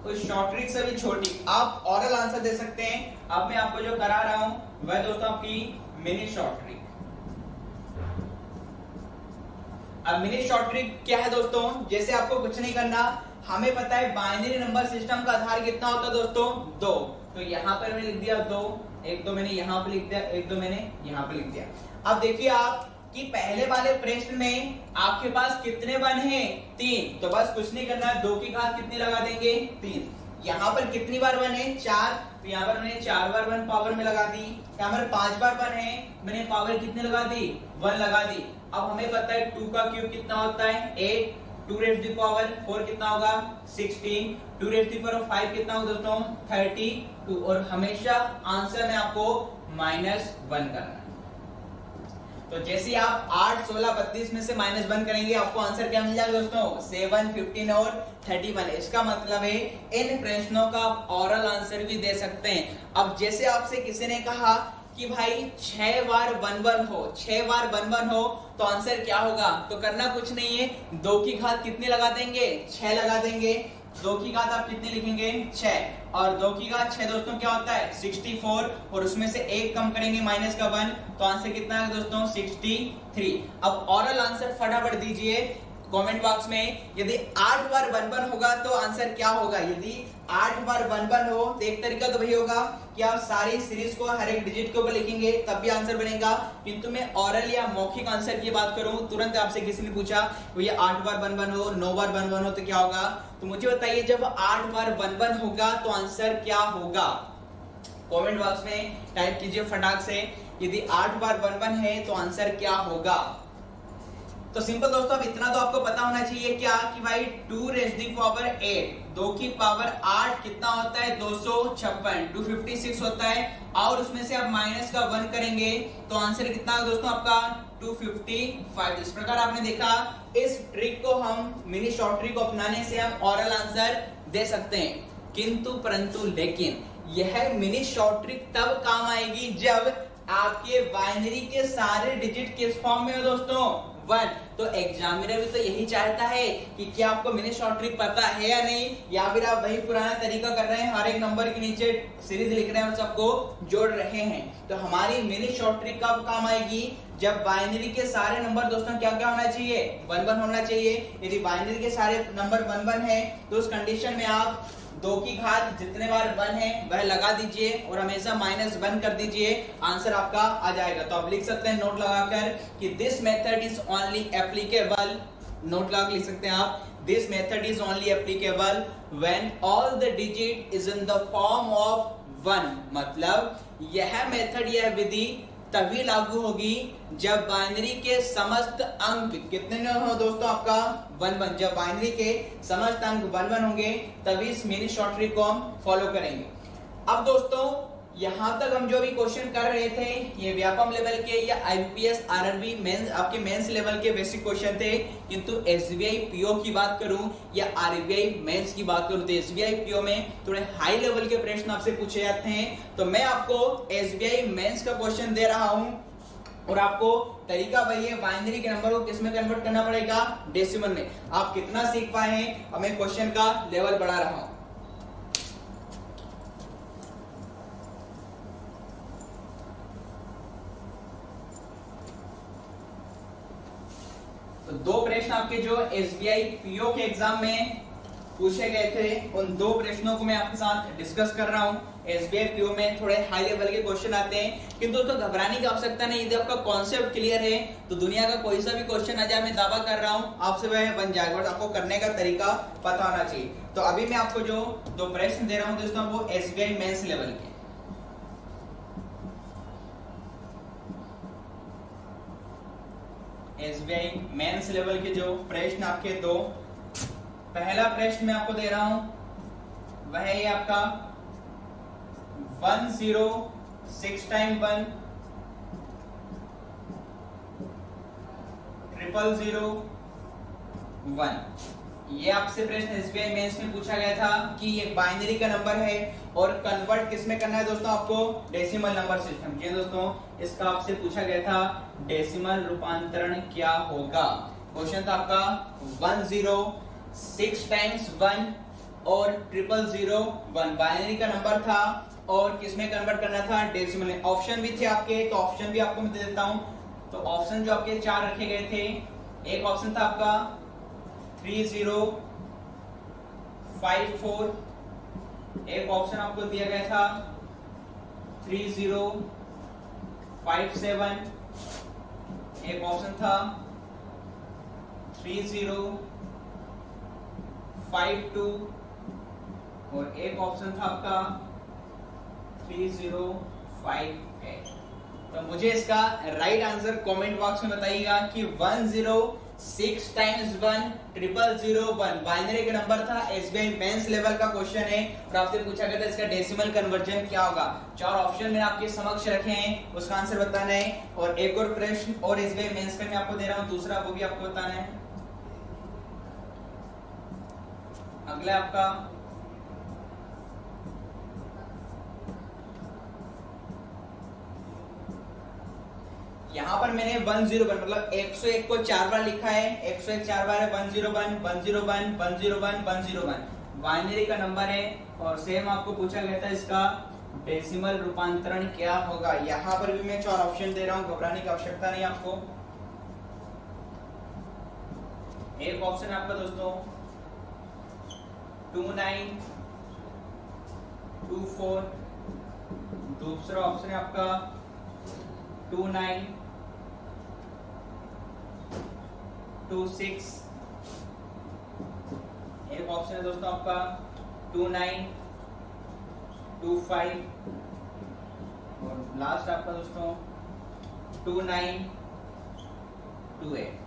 S1: तो शॉर्ट ट्रिक से भी छोटी, आप ऑरल आंसर दे सकते हैं। अब मैं आपको जो करा रहा हूं वह दोस्तों आपकी मिनी शॉर्ट ट्रिक। अब मिनी शॉर्ट ट्रिक क्या है दोस्तों, जैसे आपको कुछ नहीं करना, हमें पता है बाइनरी नंबर सिस्टम का आधार कितना होता है दोस्तों 2, तो यहां पर मैंने लिख दिया 2, 1 2 मैंने यहां पर लिख दिया, 1 2 मैंने यहां पर लिख दिया। अब देखिए आप कि पहले वाले प्रश्न में आपके पास कितने 1 हैं 3, तो बस कुछ नहीं करना है, 2 की घात कितनी लगा देंगे 3। यहाँ पर कितनी बार 1 है 4, तो यहाँ पर मैंने 4 बार 1 पावर में लगा दी। यहाँ पर 5 बार 1 है, मैंने पावर कितनी लगा दी 1 लगा दी। अब हमें पता है 2 का क्यूब कितना होता है 8, 2 रेज़ टू पावर 4 कितना होगा 16, 2 रेज़ टू पावर 5 कितना होगा दोस्तों 32, और हमेशा आंसर में आपको -1 करना है। तो जैसे आप 8 16 32 में से -1 करेंगे आपको आंसर क्या मिल जाएगा दोस्तों 7 15 और 31। इसका मतलब है इन प्रश्नों का आप ऑरल आंसर भी दे सकते हैं। अब जैसे आपसे किसी ने कहा कि भाई 6 बार 1 1 हो, 6 बार 1 1 हो तो आंसर क्या होगा, तो करना कुछ नहीं है, 2 की घात कितनी लगा देंगे 6 लगा देंगे। 2 की घात आप कितनी लिखेंगे 6, और 2 की घात 6 दोस्तों क्या होता है 64, और उसमें से 1 कम करेंगे माइनस का 1, तो आंसर कितना है दोस्तों 63। अब ऑरल आंसर फटाफट दीजिए कमेंट बॉक्स में। यदि 8 बार 1 1 होगा तो आंसर क्या होगा, यदि 8 बार 1 1 हो तो एक तरीका तो वही होगा कि आप सारी सीरीज को हर एक डिजिट के ऊपर लिखेंगे तब भी आंसर बनेगा। किंतु मैं ऑरल या मौखिक आंसर की बात करूं, तुरंत आपसे किसी ने पूछा भैया 8 बार 1 1 हो 9 बार 1 1 हो तो क्या होगा, तो मुझे बताइए जब 8 बार 1 1 होगा तो आंसर क्या होगा। कमेंट बॉक्स में टाइप कीजिए फटाक से, यदि 8 बार 1 1 है तो आंसर क्या होगा। तो सिंपल दोस्तों अब इतना तो आपको पता होना चाहिए क्या कि भाई 2 रेज़ टू पावर 8, 2 की पावर 8 कितना होता है 256, 256 होता है, और उसमें से आप माइनस का 1 करेंगे तो आंसर कितना है दोस्तों आपका 255। इस प्रकार आपने देखा इस ट्रिक को हम मिनी शॉर्ट ट्रिक को अपनाने से हम ऑरल आंसर दे सकते हैं। किंतु परंतु लेकिन यह मिनी शॉर्ट ट्रिक तब काम आएगी जब आपके बाइनरी के सारे डिजिट किस फॉर्म में हो दोस्तों 1। तो एग्जामिनर भी तो यही चाहता है कि क्या आपको मिनी शॉर्ट ट्रिक पता है या नहीं, या फिर आप वही पुराना तरीका कर रहे हैं, हर एक नंबर के नीचे सीरीज लिख रहे हैं और सबको जोड़ रहे हैं। तो हमारी मिनी शॉर्ट ट्रिक कब काम आएगी, जब बाइनरी के सारे नंबर दोस्तों क्या क्या होना चाहिए 1 1 होना चाहिए। यदि बाइनरी के सारे नंबर 1 1 है तो उस कंडीशन में आप 2 की घात जितने बार 1 है वह लगा दीजिए और हमेशा -1 कर दीजिए, आंसर आपका आ जाएगा। तो आप लिख सकते हैं नोट लगाकर कि this method is only applicable, note लगा लिख सकते हैं आप, this method is only applicable when all the digit is in the form of 1। मतलब यह मेथड, यह विधि तभी लागू होगी जब बाइनरी के समस्त अंक कितने हो दोस्तों आपका 1 1। जब बाइनरी के समस्त अंक 1 1 होंगे तभी इस मिनी शॉर्ट ट्रिक को हम फॉलो करेंगे। अब दोस्तों यहां तक हम जो भी क्वेश्चन कर रहे थे ये व्यापम लेवल के या आईबीपीएस आरआरबी मेंस आपके मेंस लेवल के बेसिक क्वेश्चन थे। किंतु एसबीआई पीओ की बात करूं या आरबीआई मेंस की बात करूं तो एसबीआई पीओ में थोड़े हाई लेवल के प्रश्न आपसे पूछे जाते हैं। तो मैं आपको एसबीआई मेंस का क्वेश्चन दे रहा हूं और आपको तरीका वही है, बाइनरी के नंबर को किस में कन्वर्ट करना पड़ेगा डेसिमल में। आप कितना सीख पाए हैं, अब मैं क्वेश्चन का लेवल बढ़ा रहा हूं। तो 2 प्रश्न आपके जो एसबीआई पीओ के एग्जाम में पूछे गए थे उन 2 प्रश्नों को मैं आपके साथ डिस्कस कर रहा हूं। एसबीआई पीओ में थोड़े हाई लेवल के क्वेश्चन आते हैं, किंतु दोस्तों घबराने की आवश्यकता नहीं। यदि आपका कॉन्सेप्ट क्लियर है तो दुनिया का कोई सा भी क्वेश्चन आ जाए, मैं दावा कर रहा हूं आपसे वह बन जाएगा, बट आपको करने का तरीका पता होना चाहिए। तो अभी मैं आपको जो 2 प्रश्न दे रहा हूं दोस्तों वो एसबीआई मेंस लेवल के। एसबीआई मेंस लेवल के जो प्रश्न आपके 2, पहला प्रश्न मैं आपको दे रहा हूं वह है आपका 1 0 6 टाइम 1 0001। ये आपसे प्रश्न एसबीआई मेंस में पूछा गया था कि ये बाइनरी का नंबर है और कन्वर्ट किस में करना है दोस्तों आपको, डेसिमल नंबर सिस्टम। जी दोस्तों, इसका आपसे पूछा गया था डेसिमल रूपांतरण क्या होगा। क्वेश्चन था आपका 106 टाइम्स 1 और 0001 बाइनरी का नंबर था और किसमें कन्वर्ट करना था, डेसिमल में। ऑप्शन भी थे आपके, तो ऑप्शन भी आपको मैं दे देता हूं। तो ऑप्शन जो आपके 4 रखे गए थे, एक ऑप्शन था आपका 3054, एक ऑप्शन आपको दिया गया था 3057, एक ऑप्शन था 3052 और एक ऑप्शन था आपका 3058। तो मुझे इसका राइट आंसर कमेंट बॉक्स में बताइएगा कि 106 टाइम्स 1 0001 बाइनरी का नंबर था, एसबीआई मेंस लेवल का क्वेश्चन है और आपसे पूछा गया था इसका डेसिमल कन्वर्जन क्या होगा। 4 ऑप्शन मैंने आपके समक्ष रखे हैं, उसका आंसर बताना है। और एक और प्रश्न और एसबीआई मेंस का मैं आपको दे रहा हूं दूसरा, वो भी आपको बताना है। अगला आपका यहां पर मैंने 101 मतलब 101 को 4 बार लिखा है, 101 4 बार है, 101 101 101 101 बाइनरी का नंबर है। और सेम आपको पूछा गया था इसका डेसिमल रूपांतरण क्या होगा। यहां पर भी मैं 4 ऑप्शन दे रहा हूं, घबराने की आवश्यकता नहीं आपको। एक ऑप्शन है आपका दोस्तों 2924, दूसरा ऑप्शन है आपका 2926, एक ऑप्शन है दोस्तों आपका 2925 और लास्ट आपका दोस्तों 2928।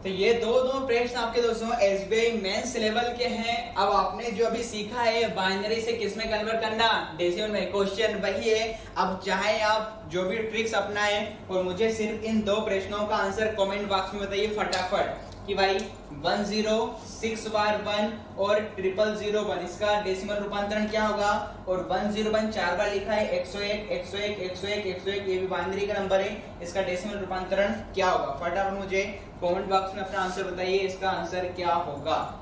S1: तो ये दो प्रश्न आपके दोस्तों एसबीआई मेंस लेवल के हैं। अब आपने जो अभी सीखा है बाइनरी से किसमें कन्वर्ट करना, डेसिमल में, क्वेश्चन वही है। अब चाहे आप जो भी ट्रिक्स अपनाएं और मुझे सिर्फ इन 2 प्रश्नों का आंसर कमेंट बॉक्स में बताइए फटाफट कि भाई 106 बार 1 और 0001 इसका डेसिमल रूपांतरण क्या होगा। और 101 4 बार लिखा है, 101 101 101 101 ये भी बाइनरी का नंबर है, इसका डेसिमल रूपांतरण क्या होगा। फटाफट मुझे कमेंट बॉक्स में अपना आंसर बताइए, इसका आंसर क्या होगा।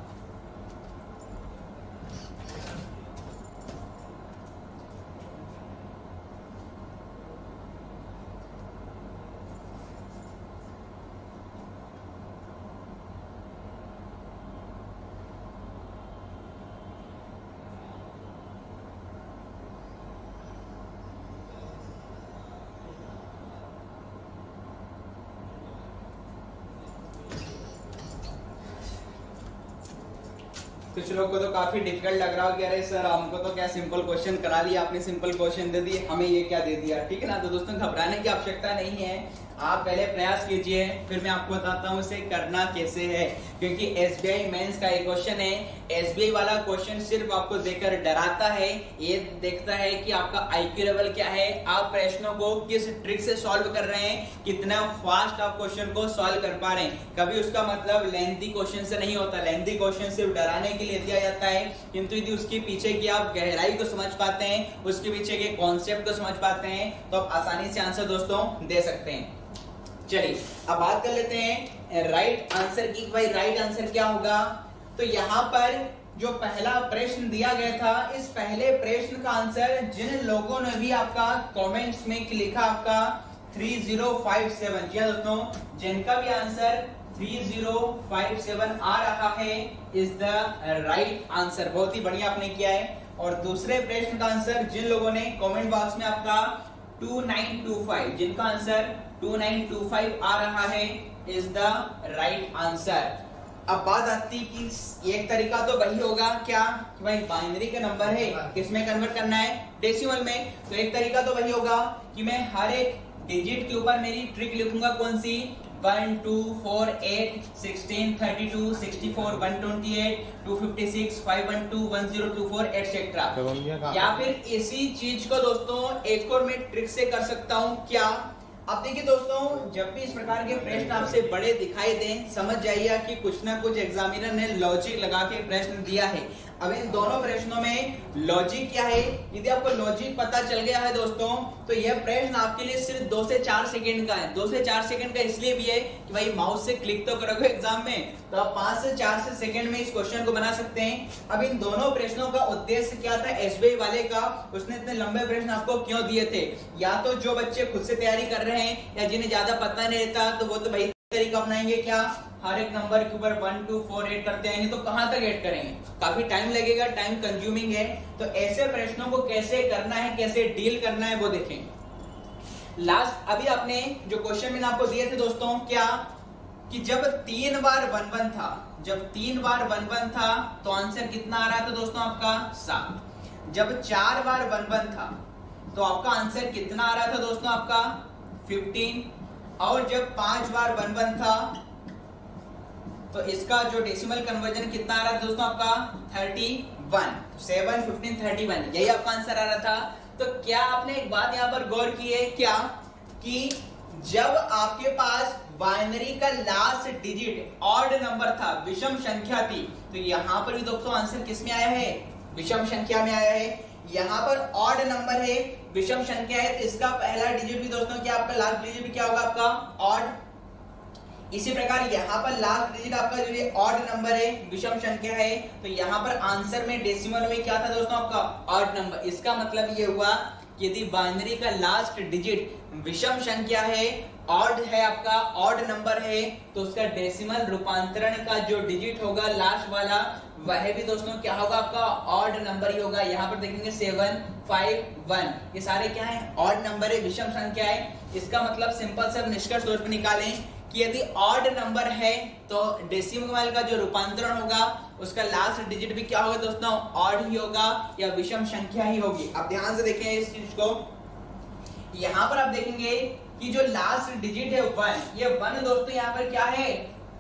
S1: कुछ लोग को तो काफी डिफिकल्ट लग रहा हो कि अरे सर हमको तो क्या सिंपल क्वेश्चन करा लिया आपने, सिंपल क्वेश्चन दे दिए, हमें ये क्या दे दिया। ठीक है ना, तो दोस्तों घबराने की आवश्यकता नहीं है, आप पहले प्रयास कीजिए, फिर मैं आपको बताता हूँ इसे करना कैसे है। क्योंकि एसबीआई मेंस का एक क्वेश्चन है, एसबीआई वाला क्वेश्चन सिर्फ आपको देखकर डराता है, ये देखता है कि आपका आईक्यू लेवल क्या है, आप प्रश्नों को किस ट्रिक से सॉल्व कर रहे हैं, कितना फास्ट आप क्वेश्चन को सॉल्व कर पा रहे हैं। कभी उसका मतलब लेंथी क्वेश्चन से नहीं होता, लेंथी क्वेश्चन सिर्फ डराने के लिए दिया जाता है, किंतु यदि उसके पीछे की आप गहराई को समझ पाते हैं, उसके पीछे के कॉन्सेप्ट को समझ पाते हैं, तो आप आसानी से आंसर दोस्तों दे सकते हैं। चलिए अब बात कर लेते हैं राइट आंसर की, भाई राइट आंसर क्या होगा। तो यहाँ पर जो पहला प्रश्न दिया गया था, इस पहले प्रश्न का आंसर जिन लोगों ने भी आपका कमेंट्स में लिखा आपका 3057, जी दोस्तों जिनका भी आंसर 3057 आ रहा है इज द राइट आंसर। बहुत ही बढ़िया आपने किया है। और दूसरे प्रश्न का आंसर जिन लोगों ने कमेंट बॉक्स में आपका 2925, जिनका आंसर 2925 आ रहा है इज द राइट आंसर। अब बात आती कि एक तरीका तो वही होगा क्या कि भाई बाइनरी का नंबर है, किसमें कन्वर्ट करना है, डेसिमल में। तो एक तरीका तो वही होगा कि मैं हर एक डिजिट के ऊपर मेरी ट्रिक लिखूंगा, कौन सी, 1 2 4 8 16 32 64 128 256 512 1024 एटसेट्रा। या फिर इसी चीज को दोस्तों एक और मैं ट्रिक से कर सकता हूं क्या, अब देखिए दोस्तों, जब भी इस प्रकार के प्रश्न आपसे बड़े दिखाई दें, समझ जाइए कि कुछ ना कुछ एग्जामिनर ने लॉजिक लगा के प्रश्न दिया है। अब इन दोनों प्रश्नों में लॉजिक क्या है, यदि आपको लॉजिक पता चल गया है दोस्तों, तो यह प्रश्न आपके लिए सिर्फ 2 से 4 सेकंड का है। 2 से 4 सेकंड का इसलिए भी है कि भाई माउस से क्लिक तो करोगे एग्जाम में, तो आप 5 से 4 सेकंड में इस क्वेश्चन को बना सकते हैं। अब इन दोनों प्रश्नों का उद्देश्य क्या था एसबीआई वाले का, उसने इतने लंबे प्रश्न आपको क्यों दिए थे? या तो जो बच्चे खुद से तैयारी कर रहे हैं या जिन्हें ज्यादा पता नहीं रहता, तो वो तो भाई तरीका अपनाएंगे, क्या हर एक नंबर के ऊपर 1 2 4 8 करते आएंगे, तो कहां तक ऐड करेंगे, काफी टाइम लगेगा, टाइम कंज्यूमिंग है। तो ऐसे प्रश्नों को कैसे करना है, कैसे डील करना है, वो देखें। लास्ट अभी आपने जो क्वेश्चन मैंने आपको दिए थे दोस्तों, क्या कि जब 3 बार 1 1 था, जब 3 बार 1 1 था तो आंसर कितना आ रहा था दोस्तों आपका 7। जब 4 बार 1 1 था तो आपका आंसर कितना आ रहा था दोस्तों आपका 15। और जब 5 बार 1 1 था तो इसका जो डेसिमल कन्वर्जन कितना आ रहा था दोस्तों आपका 31। 7 15 31, यही आपका आंसर आ रहा था। तो क्या आपने एक बात यहां पर गौर की है क्या, कि जब आपके पास बाइनरी का लास्ट डिजिट ऑड नंबर था, विषम संख्या थी, तो यहां पर भी दोस्तों आंसर किस में आया है, विषम संख्या में आया है। यहां पर ऑड नंबर है, विषम संख्या है, तो इसका पहला डिजिट भी दोस्तों क्या, आपका लास्ट डिजिट भी क्या होगा आपका ऑड। इसी प्रकार यहां पर लास्ट डिजिट आपका जो ये ऑड नंबर है, विषम संख्या है, तो यहां पर आंसर में डेसिमल में क्या था दोस्तों आपका ऑड नंबर। इसका मतलब ये हुआ कि यदि बाइनरी का लास्ट डिजिट विषम संख्या है, ऑड है, आपका ऑड नंबर है, तो उसका डेसिमल रूपांतरण का जो डिजिट होगा लास्ट वाला, वह भी दोस्तों क्या होगा आपका ऑड नंबर ही होगा। यहाँ पर देखेंगे 7 5 1, ये सारे क्या है, ऑड नंबर है, विषम संख्या है। इसका मतलब सिंपल से निष्कर्ष तौर पर निकालें कि यदि ऑड नंबर है तो डेसिमल का जो रूपांतरण होगा उसका लास्ट डिजिट भी क्या होगा दोस्तों, ऑड ही होगा या विषम संख्या ही होगी। अब ध्यान से देखें इस चीज को, यहां पर आप देखेंगे कि जो लास्ट डिजिट है 1, ये 1 दोस्तों यहाँ पर क्या है,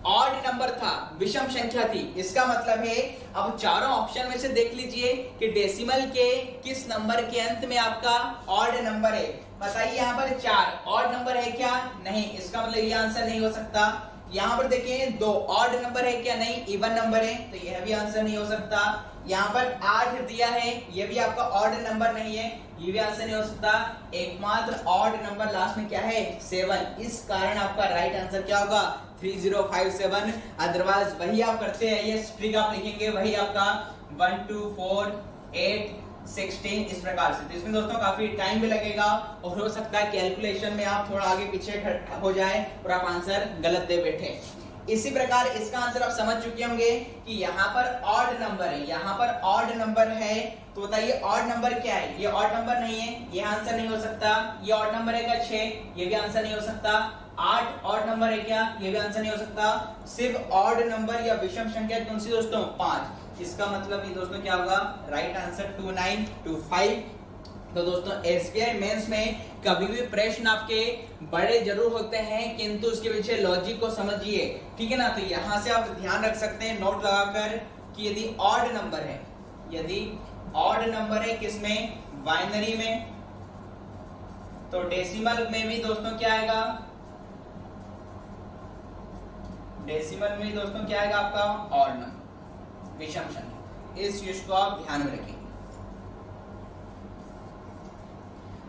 S1: ऑड नंबर था, विषम संख्या थी। इसका मतलब है, अब चारों ऑप्शन में से देख लीजिए कि डेसिमल के किस नंबर के अंत में आपका ऑड नंबर है। बताइए यहाँ पर 4 ऑड नंबर है क्या, नहीं, इसका मतलब ये आंसर नहीं हो सकता। यहाँ पर देखें 2 ऑड नंबर है क्या, नहीं, इवन नंबर है, तो यह भी आंसर नहीं हो सकता। यहाँ पर 8 दिया है, ये भी आपका ऑड नंबर नहीं है, ये भी आंसर नहीं हो सकता। एकमात्र ऑड नंबर लास्ट में क्या है 7, इस कारण आपका राइट आंसर क्या होगा 3057। अदरवाइज वही आप करते हैं, ये ट्रिक आप लिखेंगे, वही आपका 1 2 4 8 16 इस प्रकार से। तो इसमें दोस्तों काफी टाइम भी लगेगा और हो सकता है कैलकुलेशन में आप थोड़ा आगे पीछे हो जाए और आप आंसर गलत दे बैठे। इसी प्रकार इसका आंसर आप समझ चुके होंगे कि यहाँ पर ऑड नंबर है, यहाँ पर ऑड नंबर है, तो बताइए ऑड नंबर क्या है, ये ऑड नंबर नहीं है, ये आंसर नहीं हो सकता। ये ऑड नंबर है क्या 6, ये भी आंसर नहीं हो सकता। 8 ऑड नंबर है क्या, ये भी आंसर नहीं हो सकता। सिर्फ ऑड नंबर या विषम संख्या कौन सी दोस्तों 5, इसका मतलब ये दोस्तों क्या होगा राइट आंसर 2925। तो दोस्तों एसबीआई मेंस में कभी भी प्रश्न आपके बड़े जरूर होते हैं, किंतु उसके पीछे लॉजिक को समझिए, ठीक है ना। तो यहां से आप ध्यान रख सकते हैं नोट लगाकर कि यदि ऑड नंबर है, यदि ऑड नंबर है किसमें, बाइनरी में, तो डेसिमल में भी दोस्तों क्या आएगा, डेसिमल में दोस्तों क्या आएगा आपका ऑड नंबर, विषम संख्या। इस चीज को आप ध्यान में रखेंगे।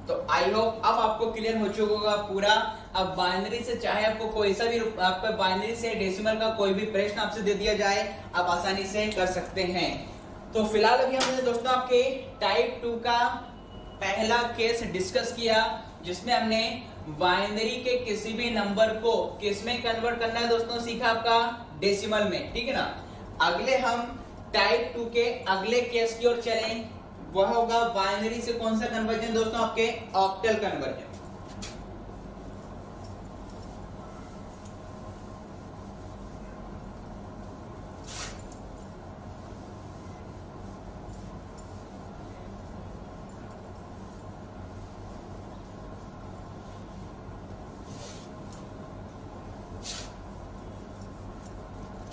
S1: तो आई होप अब आपको क्लियर हो चुका होगा पूरा। अब बाइनरी से चाहे आपको कोई सा भी आपका बाइनरी से डेसिमल का कोई भी प्रश्न आपसे दे दिया जाए, आप आसानी से कर सकते हैं। तो फिलहाल अभी हमने दोस्तों आपके टाइप 2 का पहला केस डिस्कस किया, जिसमें हमने बाइनरी के किसी भी नंबर को किस में कन्वर्ट करना है दोस्तों सीखा, आपका डेसिमल में, ठीक है ना। अगले हम टाइप 2 के अगले केस की ओर चलें, वह होगा बाइनरी से कौन सा कन्वर्जन दोस्तों, आपके ऑक्टल कन्वर्जन।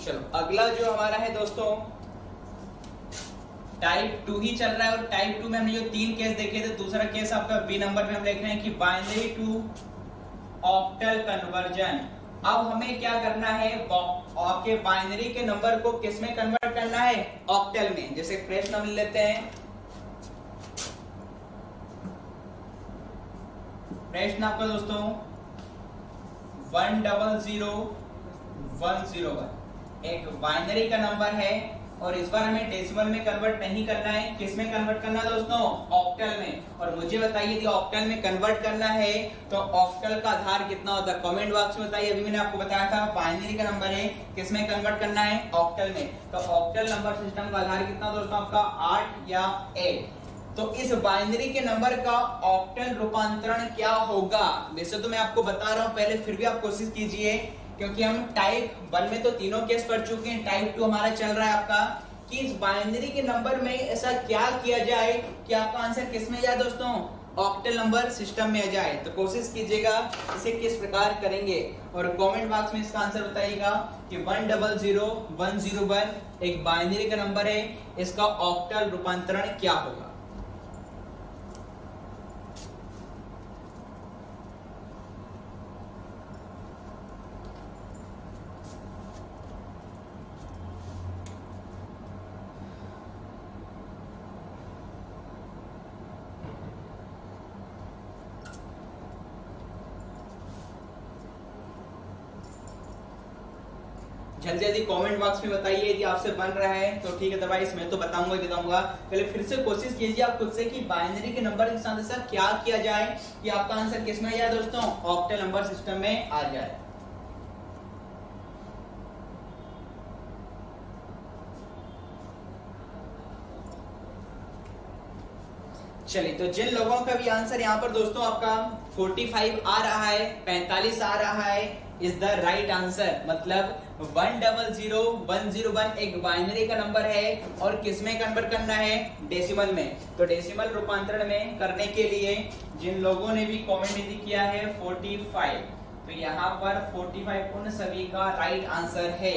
S1: चलो अगला जो हमारा है दोस्तों टाइप 2 ही चल रहा है, और टाइप 2 में हमने जो 3 केस देखे थे, दूसरा केस आपका बी नंबर में हम देख रहे हैं कि बाइनरी टू ऑक्टल कन्वर्जन। अब हमें क्या करना है, आपके बाइनरी के नंबर को किस में कन्वर्ट करना है, ऑक्टल में। जैसे प्रश्न हम लेते हैं, प्रश्न आपका दोस्तों 100101 एक बाइनरी का नंबर है और इस बार हमें डेसिमल में कन्वर्ट नहीं करना है, किस में कन्वर्ट करना है दोस्तों, ऑक्टल में। और मुझे बताइए कि ऑक्टल में कन्वर्ट करना है तो ऑक्टल का आधार कितना होता है, कमेंट बॉक्स में बताइए। अभी मैंने आपको बताया था बाइनरी का नंबर है, किस में कन्वर्ट करना है, ऑक्टल में। तो ऑक्टल नंबर सिस्टम का आधार कितना दोस्तों आपका, 8 या 8। तो इस बाइनरी के नंबर का ऑक्टल रूपांतरण क्या होगा। वैसे तो मैं आपको बता रहा हूं, पहले फिर भी आप कोशिश कीजिए, क्योंकि हम टाइप 1 में तो तीनों केस पढ़ चुके हैं, टाइप 2 हमारा चल रहा है आपका, कि इस बाइनरी के नंबर में ऐसा क्या किया जाए कि आपका आंसर किस में जाए दोस्तों, ऑक्टल नंबर सिस्टम में आ जाए। तो कोशिश कीजिएगा इसे किस प्रकार करेंगे और कमेंट बॉक्स में इसका आंसर बताइएगा कि 100101 एक बाइनरी का नंबर है, इसका ऑक्टल रूपांतरण क्या होगा। जल्दी जल्दी कमेंट बॉक्स में बताइए यदि आपसे बन रहा है तो ठीक है, अदरवाइज मैं तो बताऊंगा ही बताऊंगा। पहले फिर से कोशिश कीजिए आप खुद से कि बाइनरी के नंबर के साथ ऐसा क्या किया जाए कि आपका आंसर किस में आ जाए दोस्तों, ऑक्टल नंबर सिस्टम में आ जाए। चलिए, तो जिन लोगों का भी आंसर यहाँ पर दोस्तों आपका 45 आ रहा है, 45 आ रहा है, इज द राइट आंसर। मतलब 100101 एक बाइनरी का नंबर है और किस में कन्वर्ट करना है, डेसिमल में। तो डेसिमल रूपांतरण में करने के लिए जिन लोगों ने भी कमेंट यदि किया है 45, तो यहाँ पर 45 उन सभी का राइट आंसर है।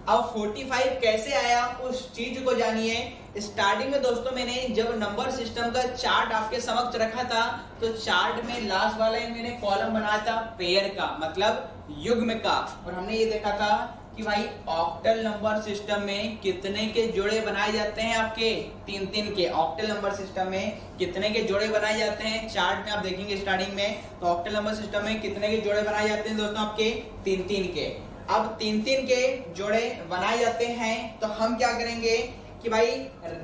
S1: अब 45 कैसे आया उस चीज को जानिए। स्टार्टिंग में दोस्तों मैंने जब नंबर सिस्टम का चार्ट आपके समक्ष रखा था, तो चार्ट में लास्ट वाला मैंने कॉलम बनाया था पेयर का, मतलब युग्म का, और हमने ये देखा था कि भाई ऑक्टल नंबर सिस्टम में कितने के जोड़े बनाए जाते हैं, आपके 3-3 के। ऑक्टल नंबर सिस्टम में कितने के जोड़े बनाए जाते हैं, चार्ट में आप देखेंगे स्टार्टिंग में, तो ऑक्टल नंबर सिस्टम में कितने के जोड़े बनाए जाते हैं दोस्तों, आपके 3-3 के। अब 3-3 के जोड़े बनाए जाते हैं तो हम क्या करेंगे कि भाई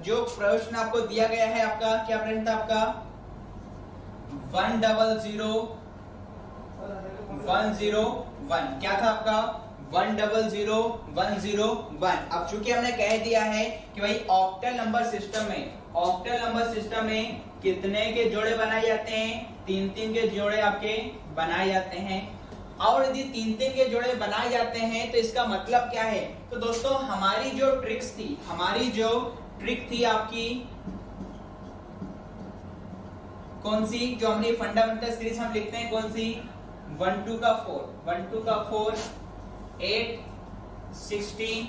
S1: जो प्रश्न आपको दिया गया है, आपका क्या प्रश्न था, आपका 100101 क्या था आपका, 100101। अब चूंकि हमने कह दिया है कि भाई ऑक्टल नंबर सिस्टम में कितने के जोड़े बनाए जाते हैं, 3-3 के जोड़े आपके बनाए जाते हैं। और यदि 3-3 के जोड़े बनाए जाते हैं तो इसका मतलब क्या है। तो दोस्तों हमारी जो ट्रिक थी आपकी कौन सी, जो हमने फंडामेंटल सीरीज हम लिखते हैं कौन सी, 1 2 का 4 8 16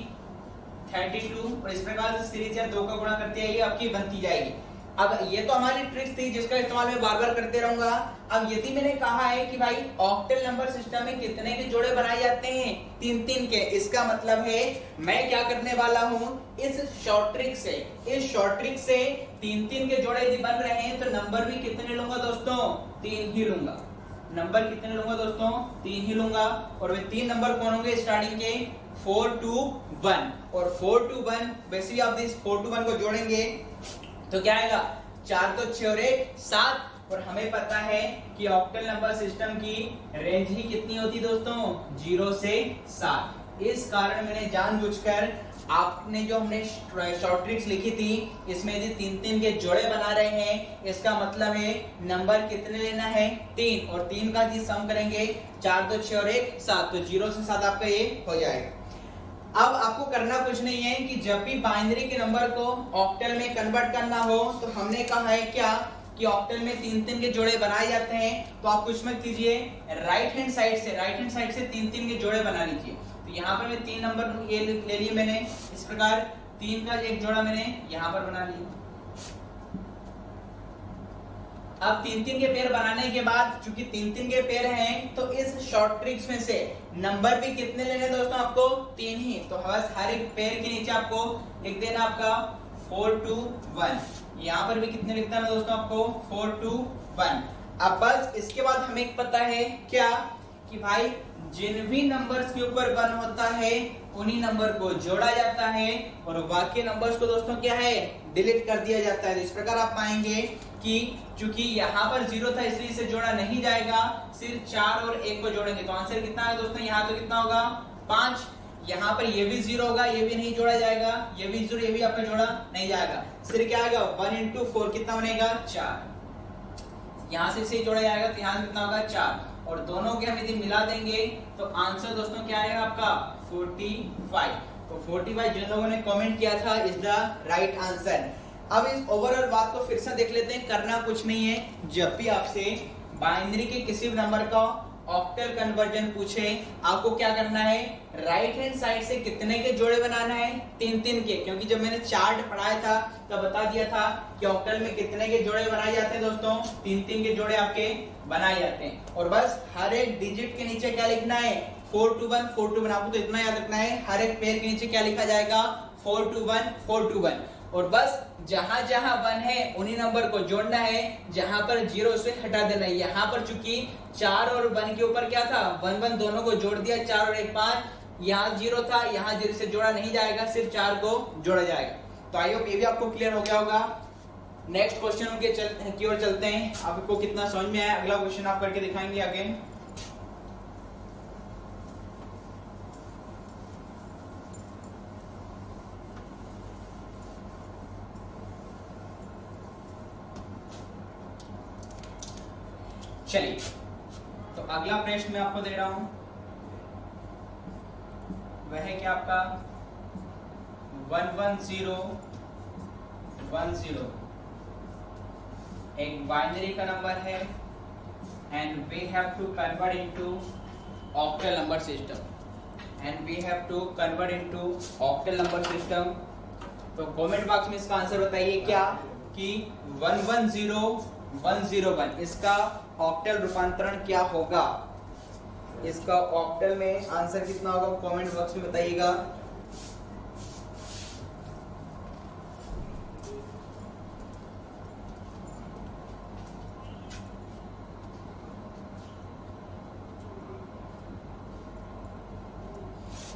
S1: 32, और इस प्रकार से सीरीज है 2 का गुणा करते आइए आपकी बनती जाएगी। अब ये तो हमारी ट्रिक्स थी जिसका इस्तेमाल मैं बार बार करते रहूंगा। अब यदि मैंने कहा है कि भाई ऑक्टल नंबर सिस्टम में कितने के जोड़े बनाए जाते हैं, 3-3 के, इसका मतलब है मैं क्या करने वाला हूं, इस शॉर्ट ट्रिक से 3-3 के जोड़े यदि बन रहे हैं तो नंबर भी कितने लूंगा दोस्तों, 3 ही लूंगा। नंबर कितने लूंगा दोस्तों, 3 ही लूंगा। और वे 3 नंबर कौन होंगे स्टार्टिंग के, 4 2 1। और 4 2 1 वैसे भी आप इस 4 2 1 को जोड़ेंगे तो क्या आएगा, 4 तो 6 और 1 7। और हमें पता है कि ऑक्टल नंबर सिस्टम की रेंज ही कितनी होती दोस्तों, 0 से 7। इस कारण मैंने जानबूझकर आपने जो हमने शॉर्ट ट्रिक्स लिखी थी, इसमें यदि 3-3 के जोड़े बना रहे हैं, इसका मतलब है नंबर कितने लेना है, 3, और 3 का यदि सम करेंगे 4 तो 6 और 1 7, तो 0 से 7 आपका ये हो जाएगा। अब आपको करना कुछ नहीं है कि जब भी बाइनरी के नंबर को ऑक्टल में कन्वर्ट करना हो, तो हमने कहा है क्या कि ऑक्टल में 3-3 के जोड़े बनाए जाते हैं। तो आप कुछ मत कीजिए, राइट हैंड साइड से 3-3 के जोड़े बना लीजिए। तो यहाँ पर मैं 3 नंबर ये ले लिए मैंने, इस प्रकार 3 का एक जोड़ा मैंने यहाँ पर बना लिया। अब 3-3 के पेयर बनाने के बाद चूंकि 3-3 के पेयर हैं तो इस शॉर्ट ट्रिक्स में से नंबर भी कितने लेने दोस्तों आपको 3 ही। तो बस हर एक पेयर के नीचे आपको लिख देना आपका 4 2 1। यहाँ पर भी कितने लिखता है दोस्तों आपको 4 2 1। अब बस इसके बाद हमें एक पता है क्या कि भाई जिन भी नंबर्स के ऊपर 1 होता है उन्हीं नंबर को जोड़ा जाता है और बाकी नंबर्स को दोस्तों क्या है डिलीट कर दिया जाता है। तो इस प्रकार आप पाएंगे कि चूंकि यहाँ पर 0 था इसलिए इसे जोड़ा नहीं जाएगा, सिर्फ 4 और 1 को जोड़ेंगे। तो आंसर कितना है दोस्तों, यहाँ तो कितना होगा 5। यहाँ पर ये भी 0 होगा, ये भी नहीं जोड़ा जाएगा, ये भी 0, ये भी आपका जोड़ा नहीं जाएगा। सिर्फ क्या आएगा 1 into 4 कितना बनेगा 4। यहाँ से इसे जोड़ा जाएगा तो यहाँ कितना होगा 4 और दोनों के हम यदि मिला देंगे तो आंसर दोस्तों क्या आएगा आपका 45। तो 45 जिन लोगों ने कमेंट किया था इज द राइट आंसर। अब इस ओवरऑल बात को फिर से देख लेते हैं। करना कुछ नहीं है, जब भी आपसे बाइनरी के किसी भी नंबर का ऑक्टल कन्वर्जन पूछे आपको क्या करना है, राइट हैंड साइड से कितने के जोड़े बनाना है 3-3 के। क्योंकि जब मैंने चार्ट पढ़ाया था तब बता दिया था कि ऑक्टल में कितने के जोड़े बनाए जाते हैं दोस्तों, 3-3 के जोड़े आपके बनाए जाते हैं। और बस हर एक डिजिट के नीचे क्या लिखना है 4 to 1 4 to 1। आपको तो इतना याद रखना है, हर एक पेयर के नीचे क्या लिखा जाएगा 4 to 1 4 to 1। और बस जहां जहां 1 है उन्हीं नंबर को जोड़ना है, जहां पर 0 से हटा देना है। यहाँ पर चूंकि 4 और 1 के ऊपर क्या था 1 1 दोनों को जोड़ दिया, 4 और 1 5। यहाँ 0 था, यहाँ 0 से जोड़ा नहीं जाएगा, सिर्फ 4 को जोड़ा जाएगा। तो आई होप ये भी आपको क्लियर हो गया होगा। नेक्स्ट क्वेश्चन की ओर चलते हैं। आपको कितना समझ में आया अगला क्वेश्चन आप करके दिखाएंगे आगे। चलिए तो अगला प्रश्न मैं आपको दे रहा हूं, वह है क्या आपका 1 1 0 1 0 एक बाइनरी का नंबर है and we have to convert into octal number system. तो कमेंट बॉक्स में इसका आंसर बताइए क्या कि 1 1 0 1 0 1 इसका ऑक्टल रूपांतरण क्या होगा। इसका ऑक्टल में आंसर कितना होगा कमेंट बॉक्स में बताइएगा।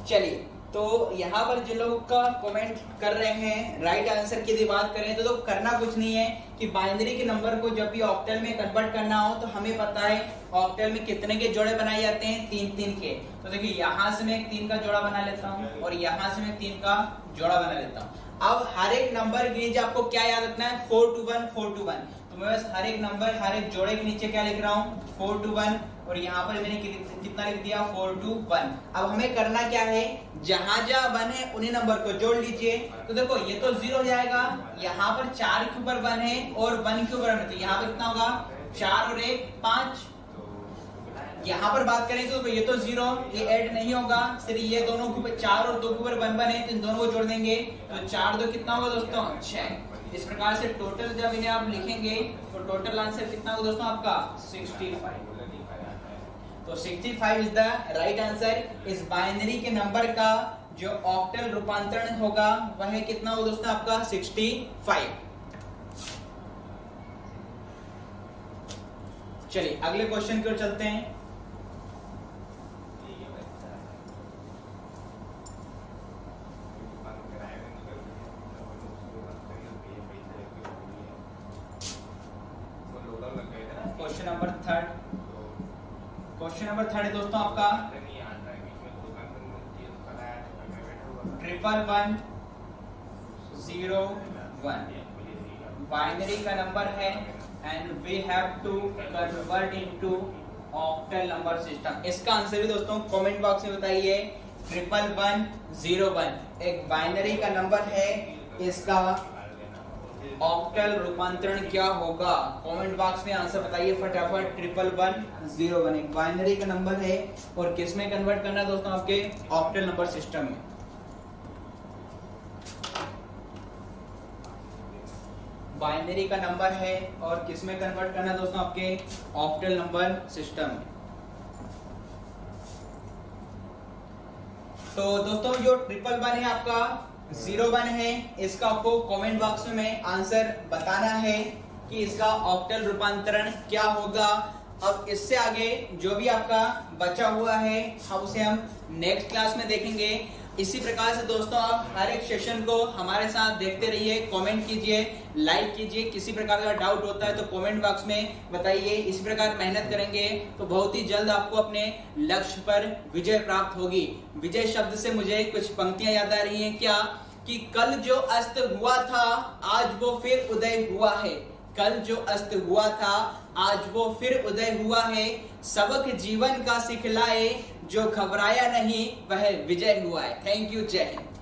S1: चलिए तो यहाँ पर जिन लोग का कमेंट कर रहे हैं राइट आंसर की यदि बात करें तो करना कुछ नहीं है कि बाइनरी के नंबर को जब भी ऑक्टल में कन्वर्ट करना हो तो हमें पता है ऑक्टल में कितने के जोड़े बनाए जाते हैं 3-3 के। तो देखिए यहाँ से मैं एक 3 का जोड़ा बना लेता हूँ और यहाँ से मैं 3 का जोड़ा बना लेता हूँ। अब हर एक नंबर के नीचे आपको क्या याद रखना है 4 to 1 4 to 1। तो मैं बस हर एक नंबर हर एक जोड़े के नीचे क्या लिख रहा हूँ 4 to 1 और यहाँ पर मैंने कितना लिख दिया 4 to 1। अब हमें करना क्या है, जहां जहां 1 है उन्हीं नंबर को जोड़ लीजिए। तो देखो ये तो 0 हो जाएगा, यहाँ पर 4 के ऊपर 1 है और 1 के ऊपर 1 है, तो यहाँ पर कितना होगा 4 और 1 5। यहाँ पर बात करें तो ये तो 0, ये ऐड नहीं होगा, सिर्फ ये दोनों के ऊपर 4 और 2 के ऊपर 1 है, तो इन दोनों को जोड़ देंगे तो 4 2 कितना होगा दोस्तों 6। इस प्रकार से टोटल जब इन्हें आप लिखेंगे तो टोटल आंसर कितना होगा दोस्तों आपका 65। तो 65 इज द राइट आंसर। इस बाइनरी के नंबर का जो ऑक्टल रूपांतरण होगा वह कितना होगा दोस्तों आपका 65। चलिए अगले क्वेश्चन की ओर चलते हैं। क्वेश्चन नंबर 3 है दोस्तों आपका 1 0 1 बाइनरी का नंबर है and we have to convert into octal number system. इसका आंसर भी दोस्तों कमेंट बॉक्स में बताइए। 1 0 1 एक बाइनरी का नंबर है, इसका ऑक्टल रूपांतरण क्या होगा कमेंट बॉक्स में आंसर बताइए फटाफट। 1 0 1 एक बाइनरी का नंबर है और किस में कन्वर्ट करना है दोस्तों आपके ऑक्टल नंबर सिस्टम में। बाइनरी का नंबर है और किस में कन्वर्ट करना है दोस्तों, आपके ऑक्टल नंबर सिस्टम में। तो दोस्तों जो 111 है आपका 01 है, इसका आपको कमेंट बॉक्स में आंसर बताना है कि इसका ऑक्टल रूपांतरण क्या होगा। अब इससे आगे जो भी आपका बचा हुआ है उसे हम नेक्स्ट क्लास में देखेंगे। इसी प्रकार से दोस्तों आप हर एक सेशन को हमारे साथ देखते रहिए, कमेंट कीजिए, लाइक कीजिए। किसी प्रकार का डाउट होता है तो कमेंट बॉक्स में बताइए। इसी प्रकार मेहनत करेंगे तो बहुत ही जल्द आपको अपने लक्ष्य पर विजय प्राप्त होगी। विजय शब्द से मुझे कुछ पंक्तियां याद आ रही हैं क्या, कि कल जो अस्त हुआ था आज वो फिर उदय हुआ है। कल जो अस्त हुआ था आज वो फिर उदय हुआ है। सबक जीवन का सिखलाए, जो घबराया नहीं वह विजय हुआ है। थैंक यू, जय हिंद।